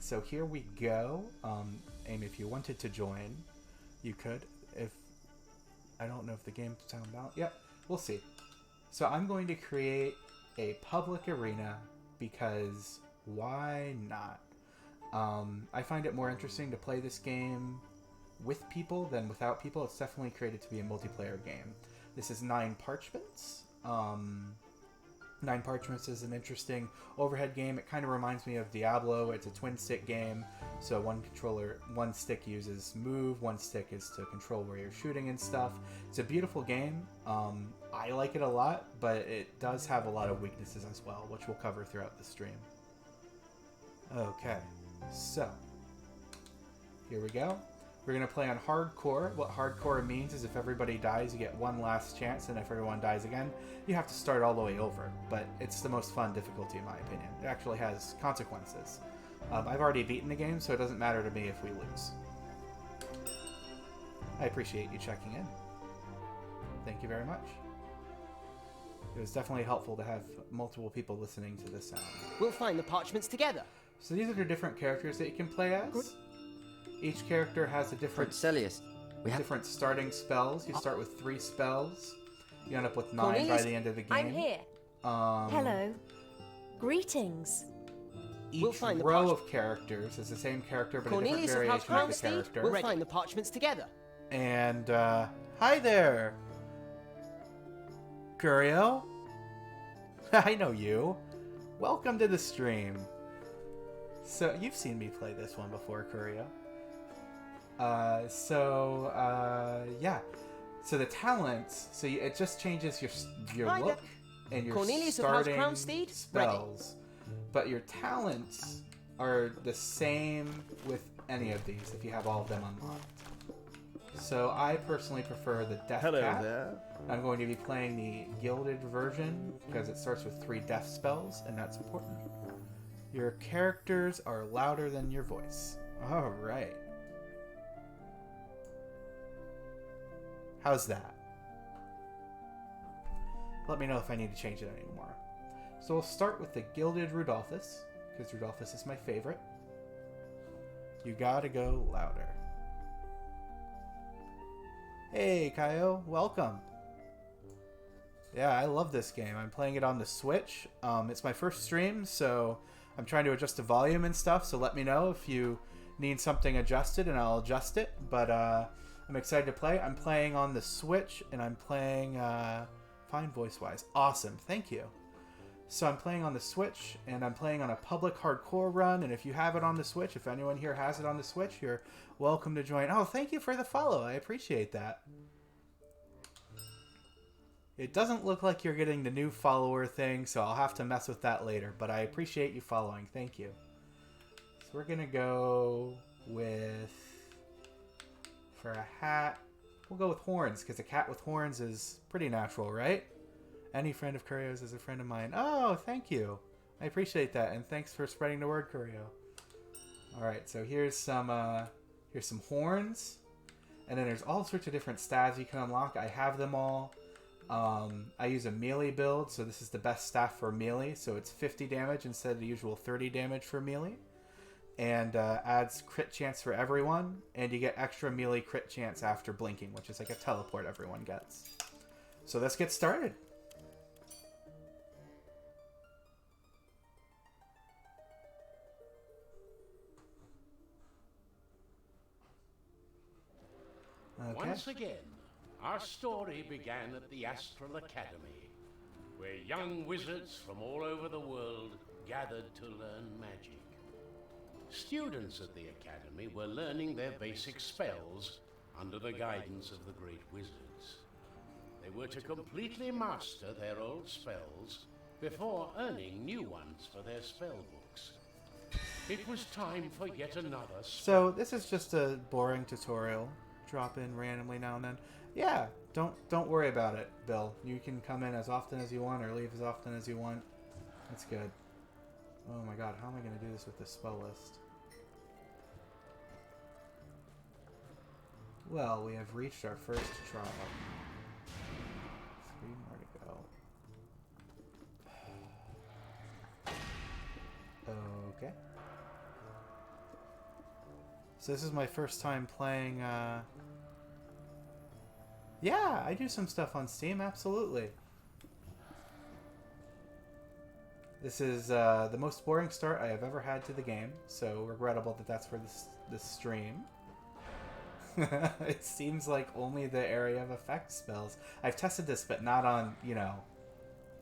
so here we go. Amy, if you wanted to join, you could. If I don't know if the game's timed out. Yep, we'll see. So I'm going to create a public arena because why not? I find it more interesting to play this game with people than without people. It's definitely created to be a multiplayer game. This is 9 Parchments. 9 Parchments is an interesting overhead game. It kind of reminds me of Diablo. It's a twin-stick game, so one stick uses move, one stick is to control where you're shooting and stuff. It's a beautiful game. I like it a lot, but it does have a lot of weaknesses as well, which we'll cover throughout the stream. Okay, so here we go. We're going to play on hardcore. What hardcore means is if everybody dies, you get one last chance, and if everyone dies again, you have to start all the way over. But it's the most fun difficulty, in my opinion. It actually has consequences. I've already beaten the game, so it doesn't matter to me if we lose. I appreciate you checking in. Thank you very much. It was definitely helpful to have multiple people listening to this sound. We'll find the parchments together. So these are the different characters that you can play as. Good. Each character has a different different starting spells. You start with 3 spells. You end up with 9 by the end of the game. I'm here. Hello. Greetings. Each row of characters is the same character, but a different variation of the character. We'll find the parchments together. And, hi there! Curio? I know you. Welcome to the stream. So, you've seen me play this one before, Curio. Yeah. So the talents, it just changes your look and your starting spells. But your talents are the same with any of these if you have all of them unlocked. So I personally prefer the Death Cat. There. I'm going to be playing the Gilded version because it starts with 3 death spells, and that's important. Your characters are louder than your voice. Alright. How's that? Let me know if I need to change it anymore. So we'll start with the Gilded Rudolphus, because Rudolphus is my favorite. You gotta go louder. Hey, Kaio, welcome. Yeah, I love this game. I'm playing it on the Switch. It's my first stream, so I'm trying to adjust the volume and stuff, so let me know if you need something adjusted, and I'll adjust it. But I'm excited to play. I'm playing on the Switch, and I'm playing fine voice-wise. Awesome, thank you. So I'm playing on the Switch, and I'm playing on a public hardcore run, and if you have it on the Switch, if anyone here has it on the Switch, you're welcome to join. Oh, thank you for the follow. I appreciate that. It doesn't look like you're getting the new follower thing, so I'll have to mess with that later, but I appreciate you following. Thank you. So we're going to go with, for a hat, we'll go with horns, because a cat with horns is pretty natural, right? Any friend of Curio's is a friend of mine. Oh, thank you. I appreciate that, and thanks for spreading the word, Curio. Alright, so here's some horns, and then there's all sorts of different stats you can unlock. I have them all. I use a melee build, so this is the best staff for melee, so it's 50 damage instead of the usual 30 damage for melee. And adds crit chance for everyone, and you get extra melee crit chance after blinking, which is like a teleport everyone gets. So let's get started. Okay. Once again, our story began at the Astral Academy, where young wizards from all over the world gathered to learn magic. Students at the Academy were learning their basic spells under the guidance of the great wizards. They were to completely master their old spells before earning new ones for their spell books. It was time for yet another So this is just a boring tutorial. Drop in randomly now and then. Yeah, don't worry about it, Bill. You can come in as often as you want or leave as often as you want. That's good. Oh my god, how am I going to do this with this spell list? Well, we have reached our first trial. 3 more to go. Okay. So this is my first time playing, Yeah, I do some stuff on Steam, absolutely. This is the most boring start I have ever had to the game, so regrettable that that's for this stream. It seems like only the area of effect spells. I've tested this, but not on, you know,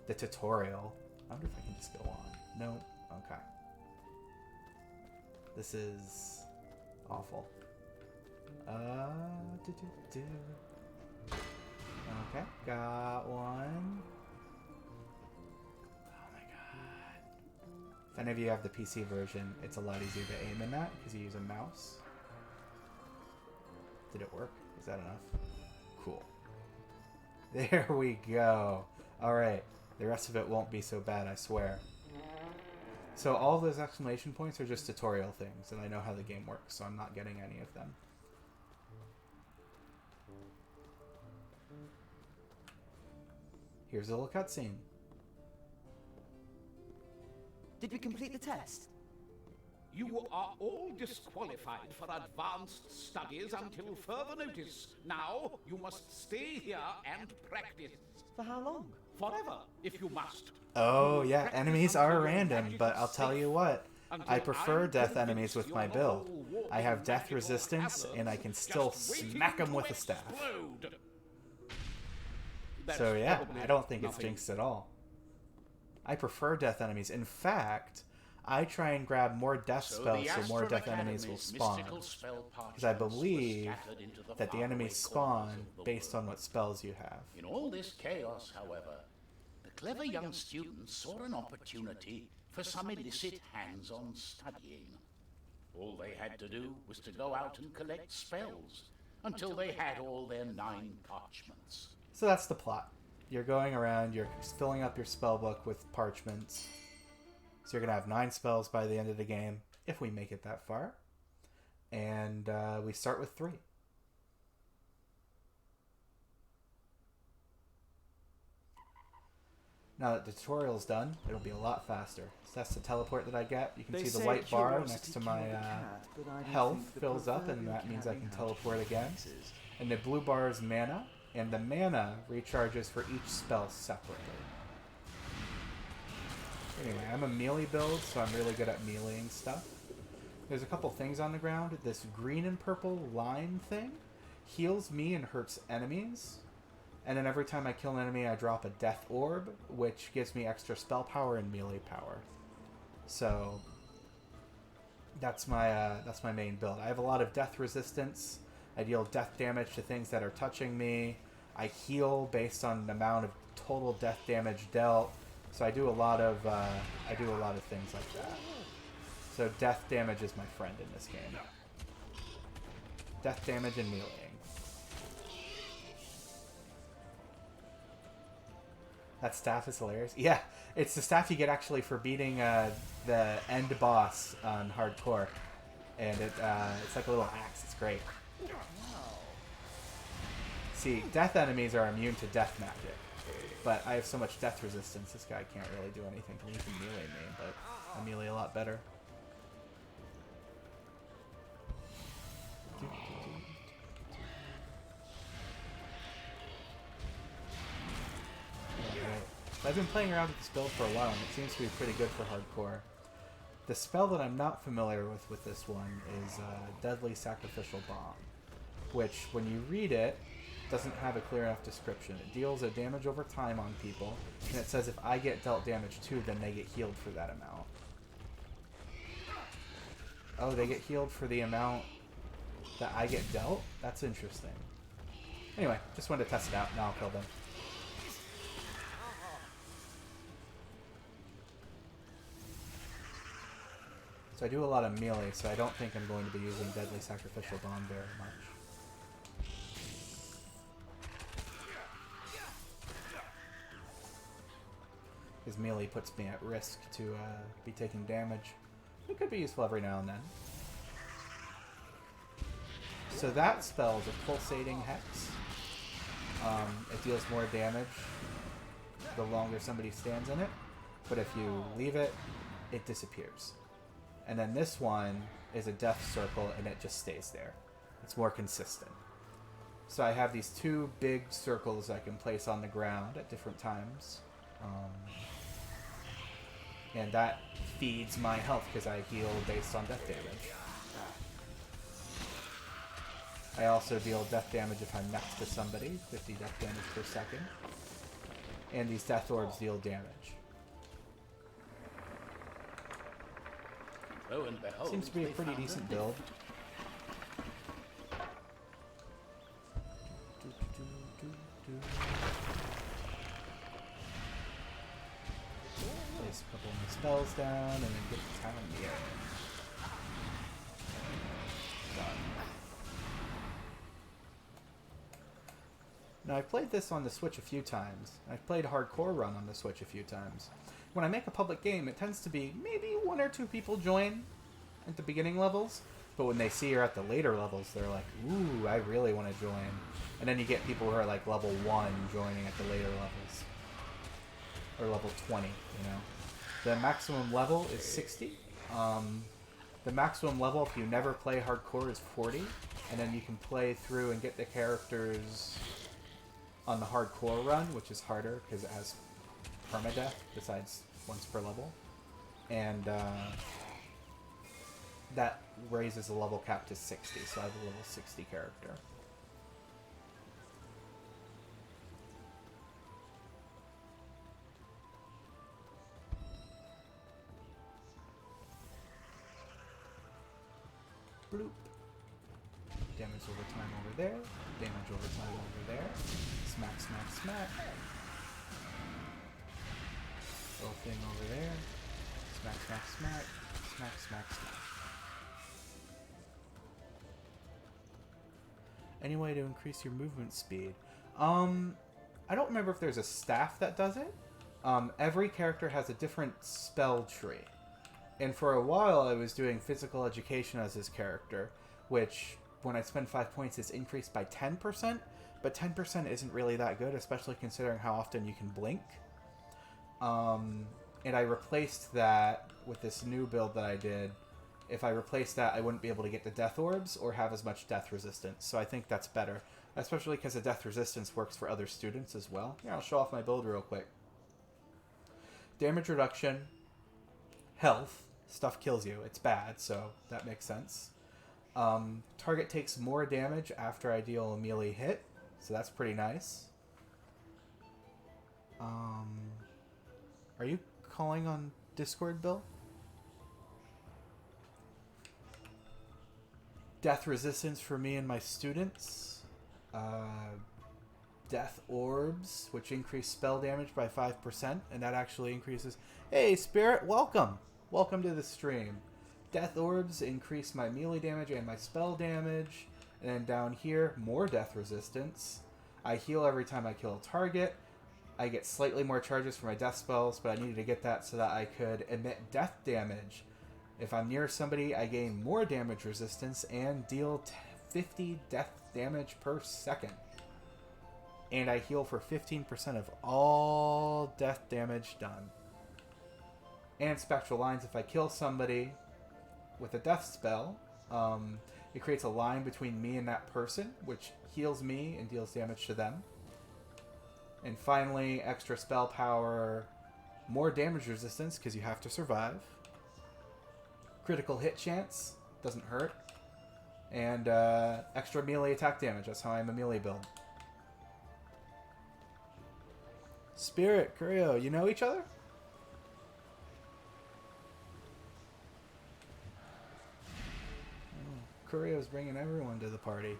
the tutorial. I wonder if I can just go on. No? Okay. This is awful. Okay, got one. Oh my god. If any of you have the PC version, it's a lot easier to aim in that because you use a mouse. Did it work? Is that enough? Cool. There we go. Alright. The rest of it won't be so bad, I swear. So all those exclamation points are just tutorial things, and I know how the game works, so I'm not getting any of them. Here's a little cutscene. Did we complete the test? You are all disqualified for advanced studies until further notice. Now, you must stay here and practice. For how long? Forever, if you must. Oh, yeah, enemies are random, but I'll tell you what. I prefer death enemies with my build. I have death resistance, and I can still smack them with a staff. So yeah, I don't think it's jinxed at all. I prefer death enemies. In fact, I try and grab more death spells so more death enemies will spawn. Because I believe that the enemies spawn based on what spells you have. In all this chaos, however, the clever young students saw an opportunity for some illicit hands-on studying. All they had to do was to go out and collect spells until they had all their 9 parchments. So that's the plot. You're going around, you're filling up your spell book with parchments. So you're going to have 9 spells by the end of the game, if we make it that far. And we start with 3. Now that the tutorial's done, it'll be a lot faster. So that's the teleport that I get. You can see the white bar next to my health fills up, and that means I can teleport again. And the blue bar is mana, and the mana recharges for each spell separately. Anyway, I'm a melee build, so I'm really good at meleeing stuff. There's a couple things on the ground. This green and purple line thing heals me and hurts enemies. And then every time I kill an enemy, I drop a death orb, which gives me extra spell power and melee power. So that's my main build. I have a lot of death resistance. I deal death damage to things that are touching me. I heal based on the amount of total death damage dealt. So I do a lot of things like that. So death damage is my friend in this game. Death damage and meleeing. That staff is hilarious. Yeah, it's the staff you get actually for beating the end boss on hardcore, and it's like a little axe. It's great. See, death enemies are immune to death magic, but I have so much death resistance. This guy can't really do anything to me. He can melee me, but I melee a lot better. I've been playing around with this build for a while, and it seems to be pretty good for hardcore. The spell that I'm not familiar with this one is Deadly Sacrificial Bomb, which, when you read it, doesn't have a clear enough description. It deals a damage over time on people, and it says if I get dealt damage too, then they get healed for that amount. Oh, they get healed for the amount that I get dealt? That's interesting. Anyway, just wanted to test it out. Now I'll kill them. So I do a lot of melee, so I don't think I'm going to be using Deadly Sacrificial Bomb very much. Because melee puts me at risk to be taking damage. It could be useful every now and then. So that spell is a Pulsating Hex. It deals more damage the longer somebody stands in it, but if you leave it, it disappears. And then this one is a death circle, and it just stays there. It's more consistent. So I have these two big circles I can place on the ground at different times. And that feeds my health because I heal based on death damage. I also deal death damage if I'm next to somebody, 50 death damage per second. And these death orbs deal damage. Lo and behold, Seems to be a they pretty found decent a build. Place a couple of my spells down and then get the town in the air. Done. Now I've played this on the Switch a few times. I've played Hardcore Run on the Switch a few times. When I make a public game, it tends to be maybe 1 or 2 people join at the beginning levels, but when they see you're at the later levels, they're like, ooh, I really want to join. And then you get people who are like level 1 joining at the later levels. Or level 20, you know. The maximum level is 60. The maximum level, if you never play hardcore, is 40. And then you can play through and get the characters on the hardcore run, which is harder because it has permadeath besides once per level. And that raises the level cap to 60, so I have a level 60 character. Bloop. Damage over time over there. Damage over time over there. Smack, smack, smack. Little thing over there. Smack, smack, smack. Smack, smack, smack. Any way to increase your movement speed? I don't remember if there's a staff that does it. Every character has a different spell tree. And for a while, I was doing physical education as his character, which, when I spend 5 points, is increased by 10%, but 10% isn't really that good, especially considering how often you can blink. And I replaced that with this new build that I did. If I replaced that, I wouldn't be able to get the death orbs or have as much death resistance, so I think that's better, especially because the death resistance works for other students as well. Here, I'll show off my build real quick. Damage reduction, health. Stuff kills you. It's bad, so that makes sense. Target takes more damage after I deal a melee hit, so that's pretty nice. Are you calling on Discord, Bill? Death resistance for me and my students. Death orbs, which increase spell damage by 5%, and that actually increases... Hey, Spirit, welcome! Welcome to the stream. Death orbs increase my melee damage and my spell damage. And then down here, more death resistance. I heal every time I kill a target. I get slightly more charges for my death spells, but I needed to get that so that I could emit death damage. If I'm near somebody, I gain more damage resistance and deal 50 death damage per second. And I heal for 15% of all death damage done. And spectral lines, if I kill somebody with a death spell, it creates a line between me and that person, which heals me and deals damage to them. And finally, extra spell power, more damage resistance, because you have to survive. Critical hit chance, doesn't hurt. And extra melee attack damage, that's how I'm a melee build. Spirit, Curio, you know each other? Curio's bringing everyone to the party.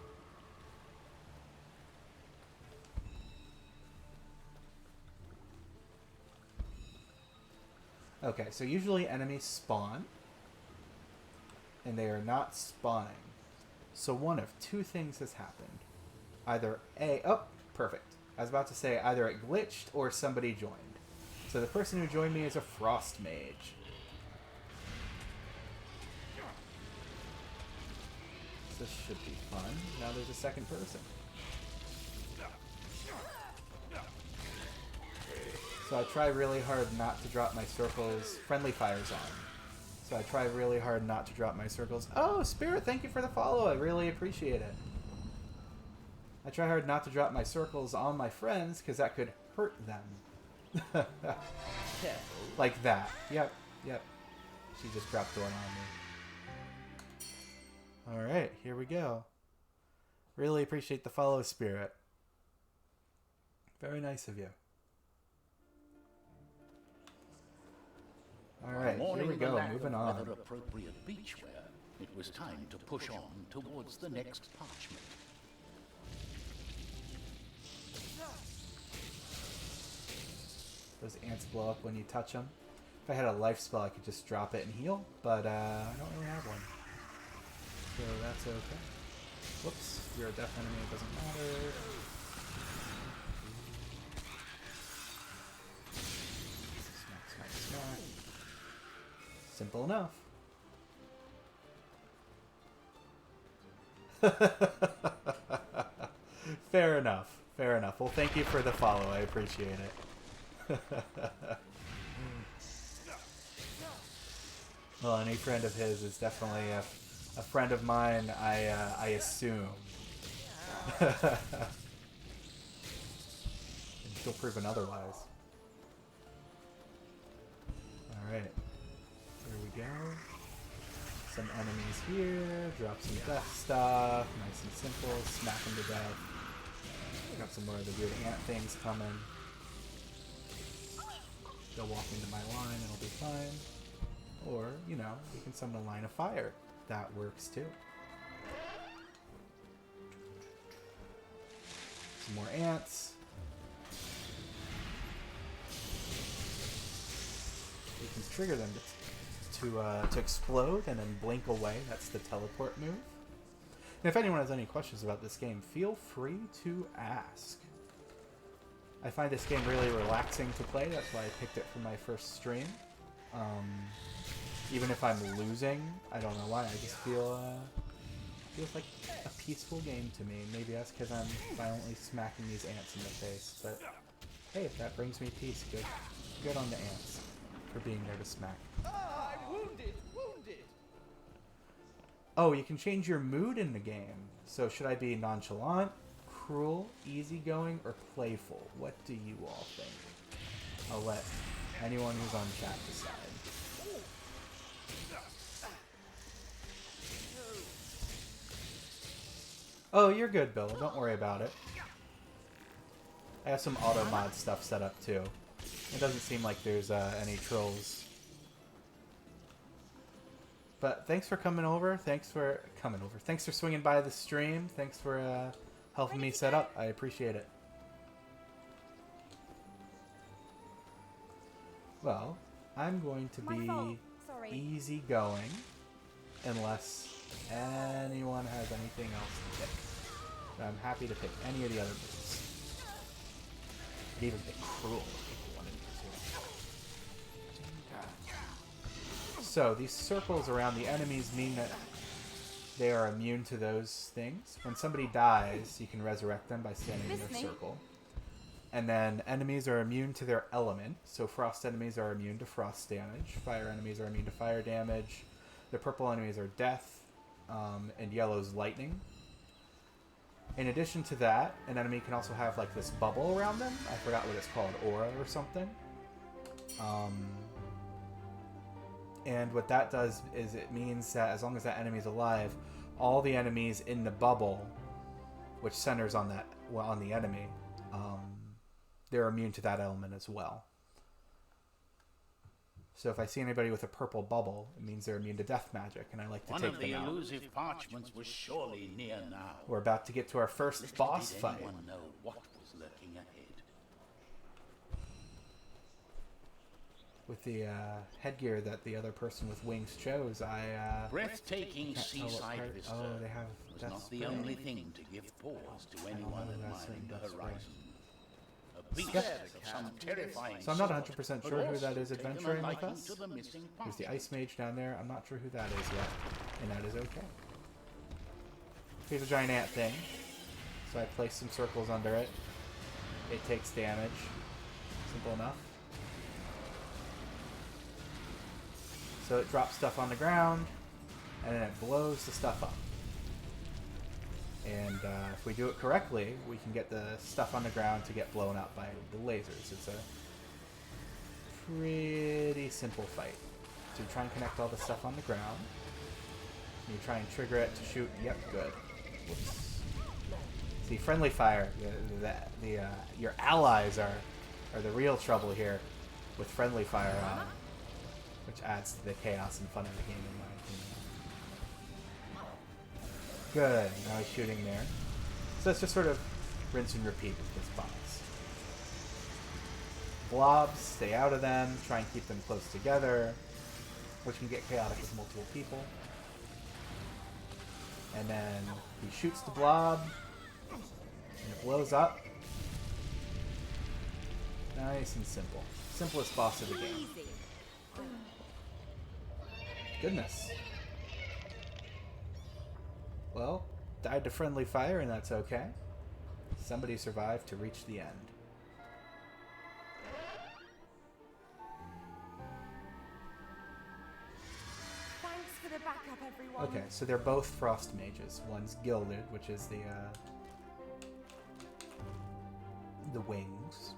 Okay, so usually enemies spawn, and they are not spawning. So one of two things has happened. Either perfect. I was about to say either it glitched or somebody joined. So the person who joined me is a frost mage. This should be fun. Now there's a second person. So I try really hard not to drop my circle's friendly fires on. So I try really hard not to drop my circles. Oh, Spirit, thank you for the follow. I really appreciate it. I try hard not to drop my circles on my friends because that could hurt them. Careful. Like that. Yep, yep. She just dropped one on me. Alright, here we go. Really appreciate the follow, Spirit. Very nice of you. Alright, here we go. Moving on. Weather-appropriate beachwear, it was time to push on towards the next parchment. Those ants blow up when you touch them. If I had a life spell, I could just drop it and heal, but I don't really have one. So that's okay. Whoops, you're a death enemy, it doesn't matter. Smack, smack, smack. Simple enough. Fair enough. Fair enough. Well, thank you for the follow. I appreciate it. Well, any friend of his is definitely a friend of mine, I assume. Until proven otherwise. Alright. Here we go. Some enemies here. Drop some death stuff. Nice and simple. Smack them to death. Got some more of the weird ant things coming. They'll walk into my line and it'll be fine. Or, you know, you can summon a line of fire. That works too. Some more ants. You can trigger them to explode and then blink away. That's the teleport move. And if anyone has any questions about this game, feel free to ask. I find this game really relaxing to play. That's why I picked it for my first stream. Even if I'm losing, I don't know why. I just feel feels like a peaceful game to me. Maybe that's because I'm violently smacking these ants in the face. But hey, if that brings me peace, good on the ants for being there to smack. I'm wounded! Oh, you can change your mood in the game. So should I be nonchalant, cruel, easygoing, or playful? What do you all think? I'll let anyone who's on chat decide. Oh, you're good, Bill. Don't worry about it. I have some auto mod stuff set up too. It doesn't seem like there's any trolls. But thanks for coming over. Thanks for swinging by the stream. Thanks for helping me set up. I appreciate it. Well, I'm going to be easygoing unless anyone has anything else to pick. But I'm happy to pick any of the other moves. I'd even pick cruel if people wanted me to. So these circles around the enemies mean that they are immune to those things. When somebody dies, you can resurrect them by standing in their circle. And then enemies are immune to their element. So frost enemies are immune to frost damage. Fire enemies are immune to fire damage. The purple enemies are death. And yellow's lightning. In addition to that, an enemy can also have like this bubble around them. I forgot what it's called, aura or something. And what that does is it means that as long as that enemy's alive, all the enemies in the bubble, which centers on that, well, on the enemy, they're immune to that element as well. So if I see anybody with a purple bubble, it means they're immune to death magic, and I like to take them out. One of the elusive parchments was surely near now. We're about to get to our first boss fight. Did anyone know what was lurking ahead? With the headgear that the other person with wings chose, Breathtaking seaside vista oh, they have was death not the spray. only thing to give pause to anyone admiring the horizon. A beast Yep. of some terrifying So I'm not sort 100% could sure who also that is take an adventuring with liking us. to the missing There's the parchment. ice mage down there. I'm not sure who that is yet, and that is okay. Here's a giant ant thing. So I place some circles under it. It takes damage. Simple enough. So it drops stuff on the ground, and then it blows the stuff up. And if we do it correctly, we can get the stuff on the ground to get blown up by the lasers. It's a pretty simple fight. So you try and connect all the stuff on the ground. You try and trigger it to shoot. Yep, good. Whoops. See, friendly fire. Your allies are the real trouble here with friendly fire on, which adds to the chaos and fun of the game, in my opinion. Good. Now he's shooting there. So it's just sort of rinse and repeat with this box. Blobs, stay out of them. Try and keep them close together, which can get chaotic with multiple people. And then he shoots the blob, and it blows up. Nice and simple. Simplest boss of the game. Goodness. Well, died to friendly fire, and that's okay. Somebody survived to reach the end. Thanks for the backup, everyone. Okay, so they're both frost mages. One's gilded, which is the wings.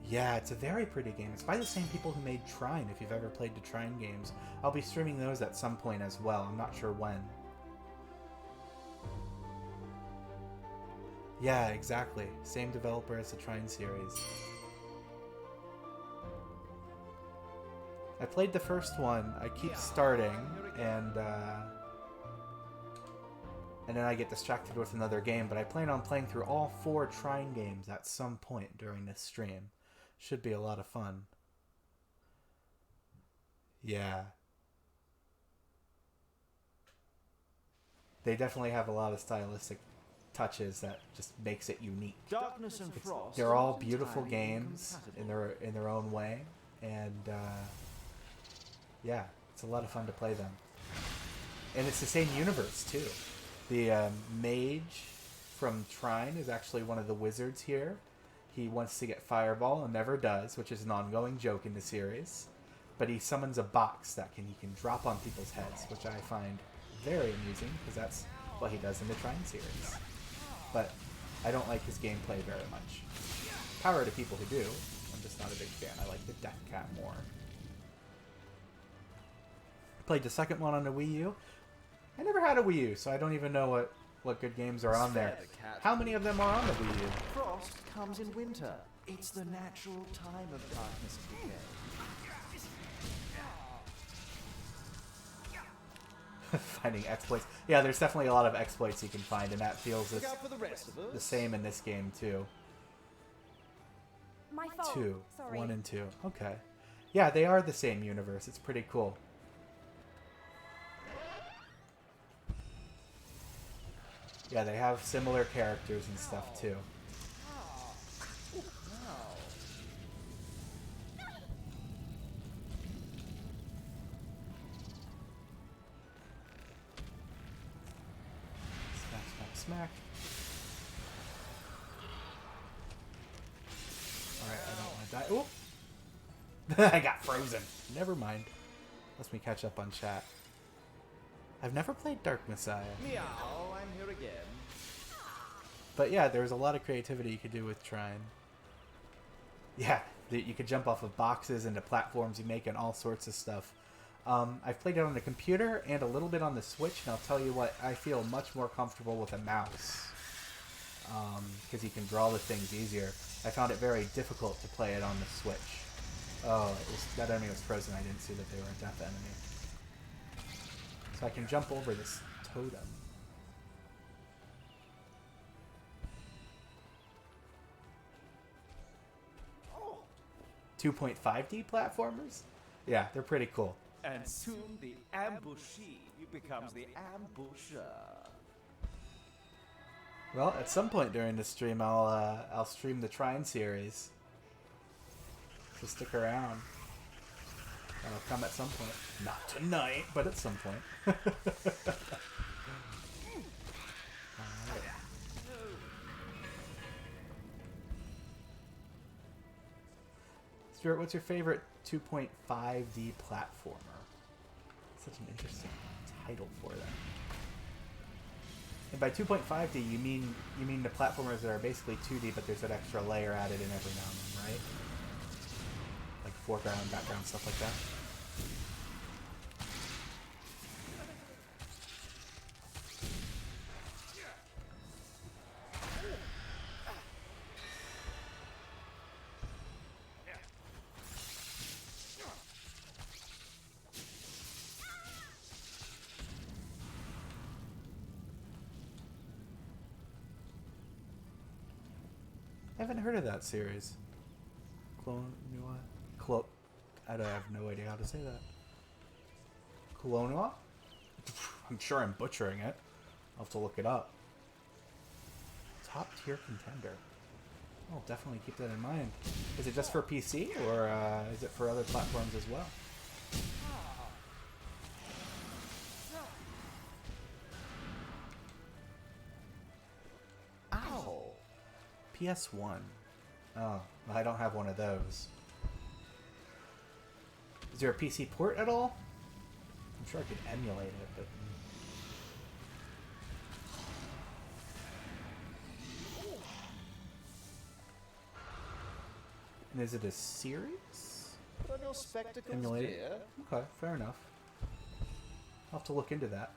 Yeah, it's a very pretty game. It's by the same people who made Trine, if you've ever played the Trine games. I'll be streaming those at some point as well. I'm not sure when. Yeah, exactly. Same developer as the Trine series. I played the first one. I keep starting, and then I get distracted with another game, but I plan on playing through all 4 Trine games at some point during this stream. Should be a lot of fun. Yeah. They definitely have a lot of stylistic touches that just makes it unique. Darkness and Frost. They're all beautiful games in their own way, and yeah, it's a lot of fun to play them. And it's the same universe too. The mage from Trine is actually one of the wizards here. He wants to get Fireball and never does, which is an ongoing joke in the series. But he summons a box that he can drop on people's heads, which I find very amusing because that's what he does in the Trine series. But I don't like his gameplay very much. Power to people who do. I'm just not a big fan. I like the Death Cat more. Played the second one on the Wii U. I never had a Wii U, so I don't even know what good games are on there. How many of them are on the Wii U? Frost comes in winter. It's the natural time of darkness and decay. Finding exploits. Yeah, there's definitely a lot of exploits you can find, and that feels Look out for the rest of us. the same in this game too. My fault. 2. Sorry. 1 and 2. Okay. Yeah, they are the same universe. It's pretty cool. Yeah, they have similar characters and stuff too. Smack, smack, smack. Alright, I don't want to die. Oop! I got frozen. Never mind. Let me catch up on chat. I've never played Dark Messiah. Meow, I'm here again. But yeah, there was a lot of creativity you could do with Trine. Yeah, you could jump off of boxes into platforms you make and all sorts of stuff. I've played it on the computer and a little bit on the Switch, and I'll tell you what, I feel much more comfortable with a mouse. Because you can draw the things easier. I found it very difficult to play it on the Switch. Oh, that enemy was frozen. I didn't see that they were a death enemy. So I can jump over this totem. Oh, 2.5D platformers? Yeah, they're pretty cool. and soon the ambushee becomes the ambusher. Well, at some point during the stream, I'll stream the Trine series. So stick around. That'll come at some point. Not tonight, but at some point. Alright. Stuart, what's your favorite 2.5D platformer? Such an interesting title for that. And by 2.5D, you mean the platformers that are basically 2D, but there's that extra layer added in every now and then, right? Like foreground, background, stuff like that. I haven't heard of that series. I have no idea how to say that. Colonoa? I'm sure I'm butchering it. I'll have to look it up. Top tier contender. I'll definitely keep that in mind. Is it just for PC, or is it for other platforms as well? Ow! PS1. Oh, I don't have one of those. Is there a PC port at all? I'm sure I could emulate it, but... And is it a series? Put on your spectacles, Emulated? dear. Okay, fair enough. I'll have to look into that.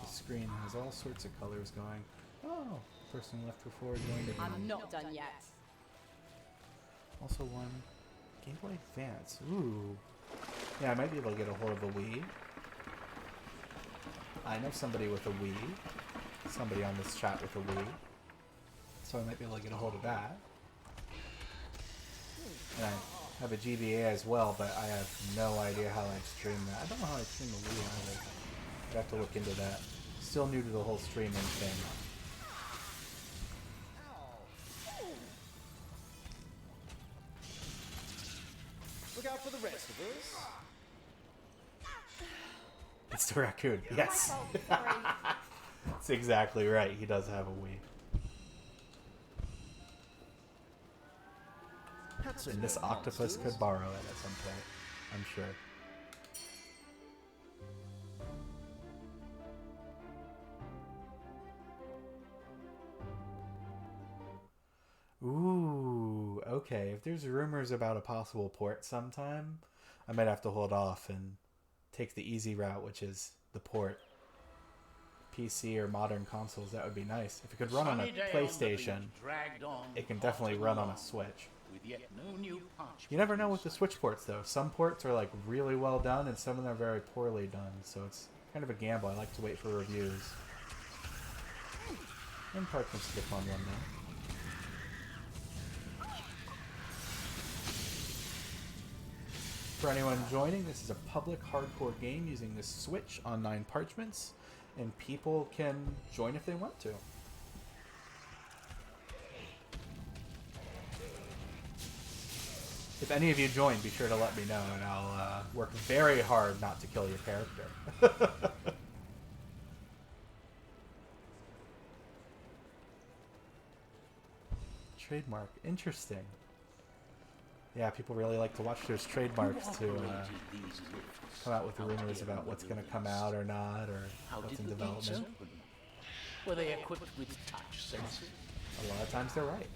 The screen has all sorts of colors going. Oh, person left before joined again. I'm not done yet. Also one Game Boy Advance. Ooh. Yeah, I might be able to get a hold of a Wii. I know somebody with a Wii. Somebody on this chat with a Wii. So I might be able to get a hold of that. And I have a GBA as well, but I have no idea how I'd stream that. I don't know how I'd stream the Wii either. I'd have to look into that. Still new to the whole streaming thing. Look out for the rest of us. It's the raccoon. Yes. My fault, sorry. That's exactly right. He does have a Wii. And this octopus could borrow it at some point, I'm sure. Ooh, okay. If there's rumors about a possible port sometime, I might have to hold off and take the easy route, which is the port. PC or modern consoles, that would be nice. If it could run on a PlayStation, it can definitely run on a Switch. You never know with the Switch ports, though. Some ports are like really well done, and some of them are very poorly done, so it's kind of a gamble. I like to wait for reviews. And Parchments is a fun one, though. For anyone joining, this is a public hardcore game using the Switch on 9 Parchments, and people can join if they want to. If any of you join, be sure to let me know, and I'll work very hard not to kill your character. Trademark. Interesting. Yeah, people really like to watch those trademarks to come out with rumors about what's going to come out or not, or what's in development. Were they equipped with touch sensors? A lot of times they're right.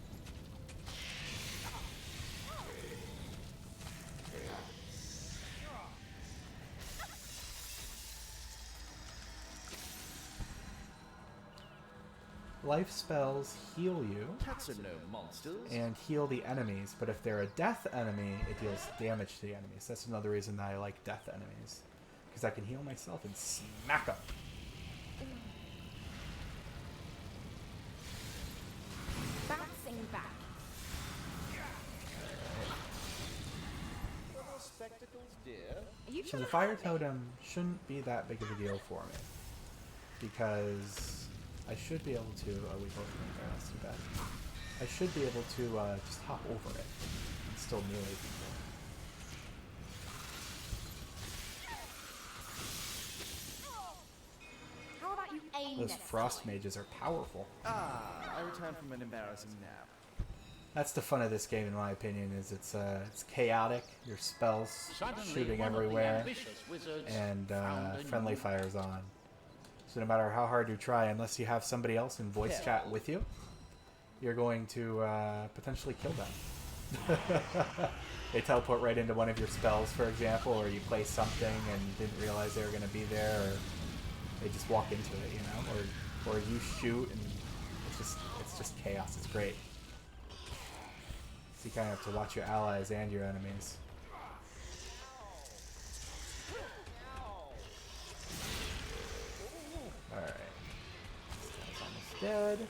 Life spells heal you Cats are no monsters. and heal the enemies, but if they're a death enemy, it deals damage to the enemies. That's another reason that I like death enemies, because I can heal myself and smack them. Bouncing back. Put on your spectacles, dear. Are you So trying the to fire help me? totem shouldn't be that big of a deal for me, because I should be able to, oh, we both went there, that's too bad. I should be able to just hop over it and still melee people. again Those next frost time. mages are powerful. I returned from an embarrassing nap. That's the fun of this game, in my opinion, is it's chaotic. Your spells Suddenly, shooting one of the everywhere, ambitious wizards and found a friendly new fire's on. So no matter how hard you try, unless you have somebody else in voice Yeah. chat with you, you're going to potentially kill them. They teleport right into one of your spells, for example, or you play something and didn't realize they were going to be there, or they just walk into it, you know, or you shoot and it's just chaos. It's great. So you kind of have to watch your allies and your enemies. Alright. This guy's almost dead.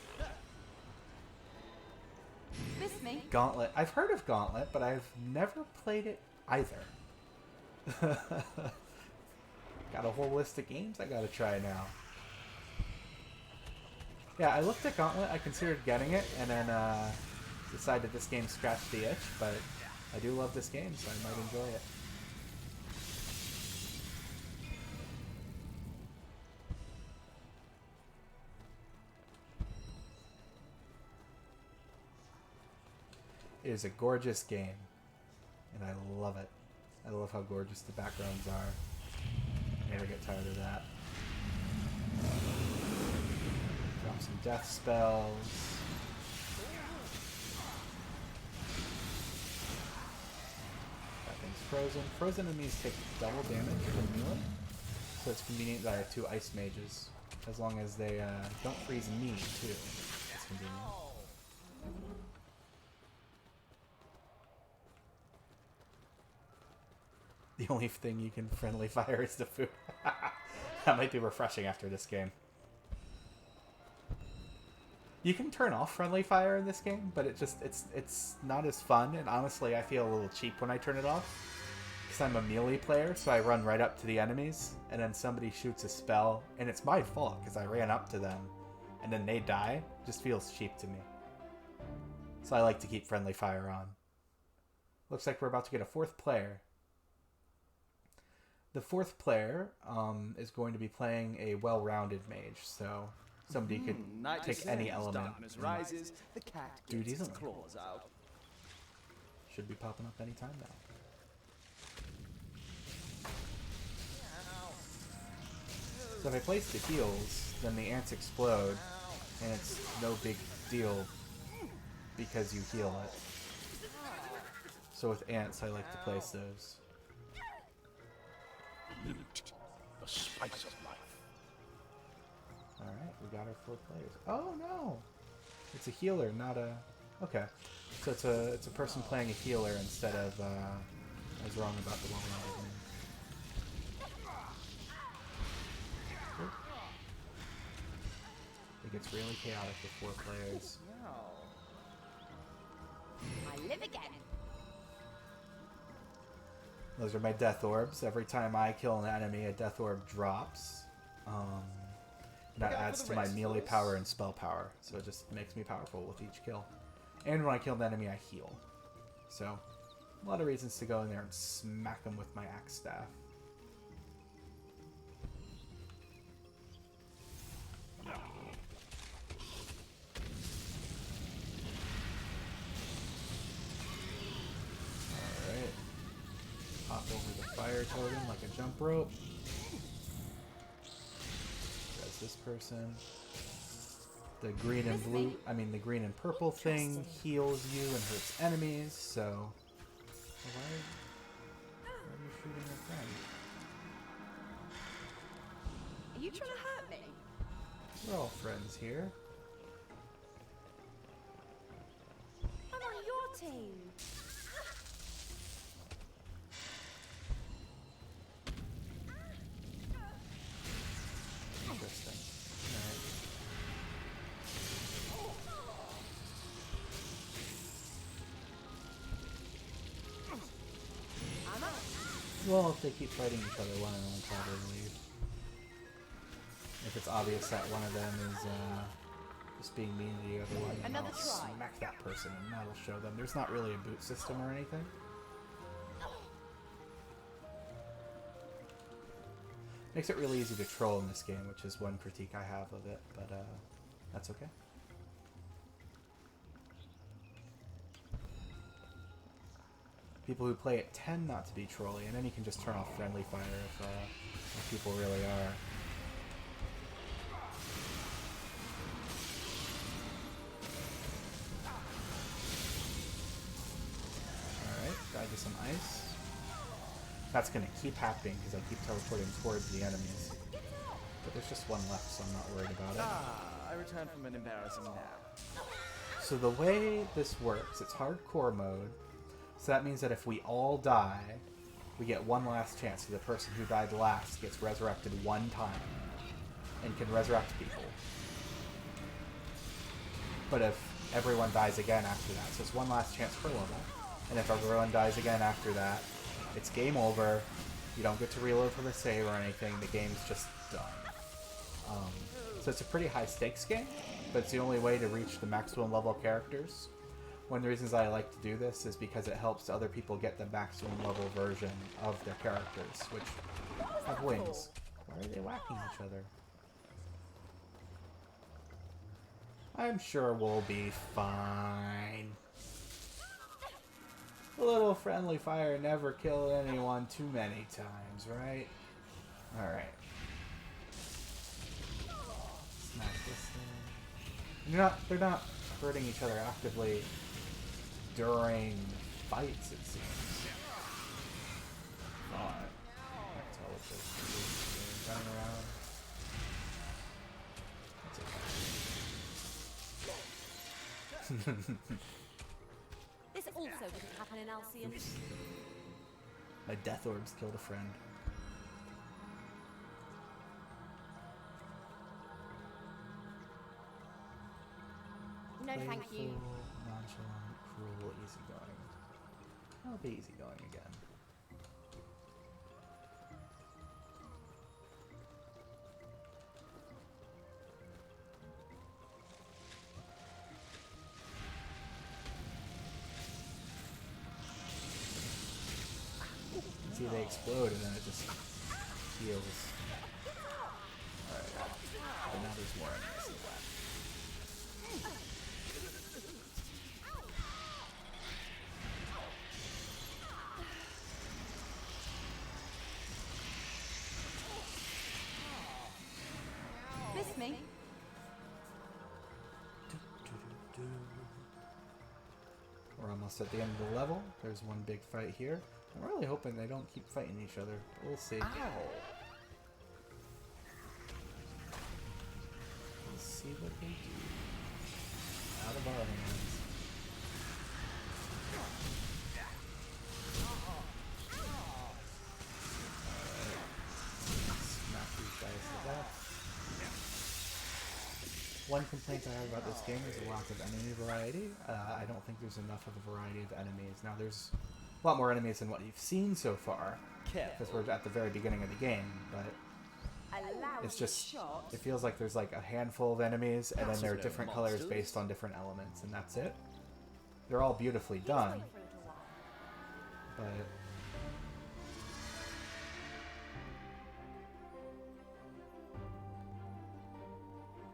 Miss me? Gauntlet. I've heard of Gauntlet, but I've never played it either. Got a whole list of games I gotta try now. Yeah, I looked at Gauntlet, I considered getting it, and then decided this game scratched the itch, but I do love this game, so I might enjoy it. It is a gorgeous game, and I love it. I love how gorgeous the backgrounds are. Never get tired of that. Drop some death spells. That thing's frozen. Frozen enemies take double damage from melee, so it's convenient that I have two ice mages. As long as they don't freeze me, too. It's convenient. The only thing you can friendly fire is the food. That might be refreshing after this game. You can turn off friendly fire in this game, but it's not as fun, and honestly I feel a little cheap when I turn it off. Because I'm a melee player, so I run right up to the enemies, and then somebody shoots a spell, and it's my fault because I ran up to them, and then they die. It just feels cheap to me. So I like to keep friendly fire on. Looks like we're about to get a fourth player. The fourth player is going to be playing a well-rounded mage, so somebody could Night take any descends, element. darkness and rises, the cat do gets its decently. claws out. Should be popping up anytime now. So if I place the heals, then the ants explode, and it's no big deal because you heal it. So with ants, I like to place those. meat, the spice of life. Alright, we got our 4 players. Oh no! It's a healer, not a... Okay. So it's a person playing a healer instead of, I was wrong about the well-rounded name. Cool. It gets really chaotic with 4 players. I live again. Those are my death orbs. Every time I kill an enemy, a death orb drops. That adds to my melee power and spell power, so it just makes me powerful with each kill. And when I kill an enemy, I heal. So, a lot of reasons to go in there and smack them with my axe staff. Alright. Hop over the fire totem like a jump rope. That's this person. The green and blue, the green and purple thing heals you and hurts enemies, so... Why are you shooting your friend? Are you trying to hurt me? We're all friends here. I'm on your team. Interesting. Alright. I'm up. Well, if they keep fighting each other, one of them will probably leave. If it's obvious that one of them is just being mean to the other one, then Another I'll try. smack that person and that'll show them. There's not really a boot system or anything. Makes it really easy to troll in this game, which is one critique I have of it, but that's okay. People who play it tend not to be trolly, and then you can just turn off friendly fire if people really are. Alright, gotta get some ice. That's gonna keep happening because I keep teleporting towards the enemies. But there's just one left, so I'm not worried about it. I returned from an embarrassing nap. So the way this works, it's hardcore mode. So that means that if we all die, we get one last chance. So the person who died last gets resurrected one time and can resurrect people. But if everyone dies again after that, so it's one last chance per level. And if everyone dies again after that, it's game over. You don't get to reload from a save or anything. The game's just done. So it's a pretty high stakes game, but it's the only way to reach the maximum level characters. One of the reasons I like to do this is because it helps other people get the maximum level version of their characters, which have wings. Why are they whacking each other? I'm sure we'll be fine. A little friendly fire never killed anyone too many times, right? Alright. Smash this thing. They're not hurting each other actively during fights, it seems. Alright. That's all it is. Running around. That's okay. This also didn't happen in Alcyon. My death orbs killed a friend. No, thank you. Playful, nonchalant, cruel, easygoing. I'll be easygoing again. See, they explode and then it just heals. Alright. But now there's more enemies than that. Miss me? We're almost at the end of the level. There's one big fight here. I'm really hoping they don't keep fighting each other. We'll see. Ow! Let's see what they do. Out of our hands. Alright. Smack these guys to death. One complaint I have about this game is a lack of enemy variety. I don't think there's enough of a variety of enemies. Now there's a lot more enemies than what you've seen so far, because we're at the very beginning of the game, but it's just, it feels like there's like a handful of enemies, and then there are different colors based on different elements, and that's it. They're all beautifully done, but...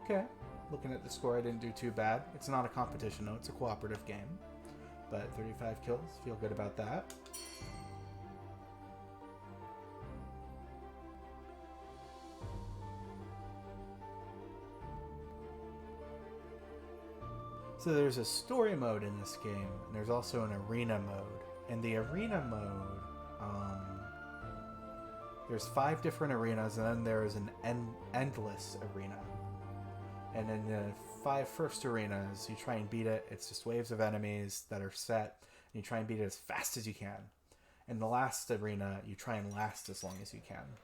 Okay, looking at the score, I didn't do too bad. It's not a competition, though, it's a cooperative game. But 35 kills, feel good about that. So there's a story mode in this game, and there's also an arena mode. In the arena mode, there's 5 different arenas, and then there is an endless arena. And in the 5 first arenas, you try and beat it. It's just waves of enemies that are set, and you try and beat it as fast as you can. In the last arena, you try and last as long as you can.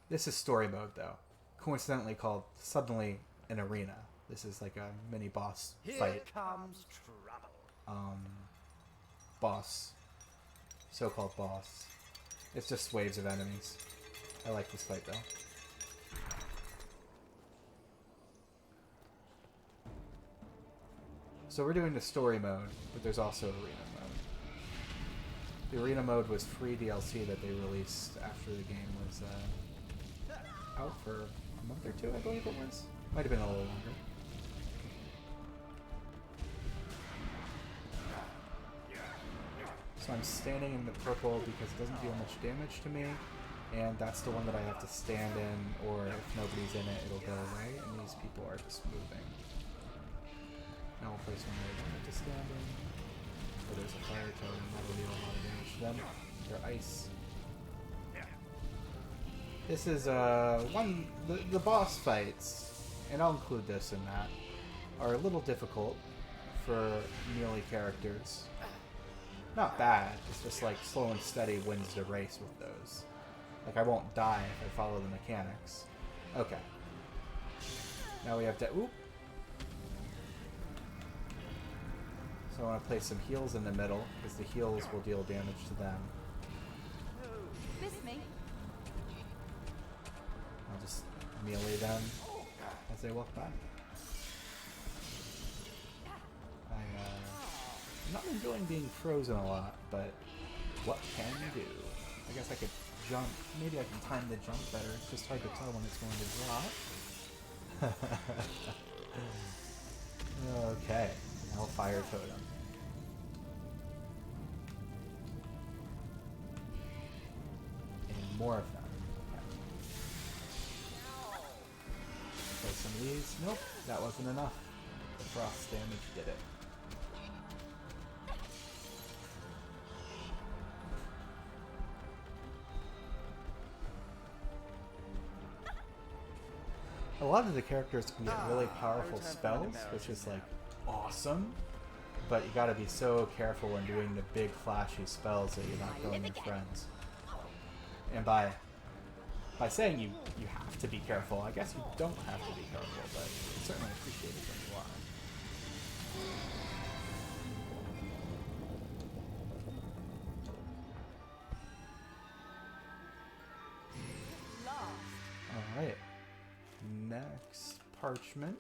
This is story mode, though. Coincidentally called suddenly an arena. This is like a mini boss fight. Here comes trouble. Boss. So-called boss. It's just waves of enemies. I like this fight, though. So we're doing the story mode, but there's also arena mode. The arena mode was free DLC that they released after the game was out for a month or two, I believe it was. Might have been a little longer. So I'm standing in the purple because it doesn't deal much damage to me, and that's the one that I have to stand in, or if nobody's in it, it'll go away, and these people are just moving. Now we'll place one where I don't have to stand in. So there's a fire totem, that'll deal a lot of damage to them. They're ice. This is the boss fights, and I'll include this in that, are a little difficult for melee characters. Not bad, it's just like slow and steady wins the race with those. Like I won't die if I follow the mechanics. Okay. Now we have to... Oop! So I want to place some heals in the middle, because the heals will deal damage to them. Miss me. I'll just melee them as they walk by. I'm not enjoying being frozen a lot, but what can you do? I guess I could jump. Maybe I can time the jump better. It's just hard to tell when it's going to drop. Okay, now fire totem. And more of them. Okay. Play some of these. Nope, that wasn't enough. The frost damage did it. A lot of the characters can get really powerful spells, which is like awesome, but you gotta be so careful when doing the big flashy spells that you're not killing your friends. And by saying you have to be careful, I guess you don't have to be careful, but it's certainly appreciated when you are. Alright. Next, Parchment.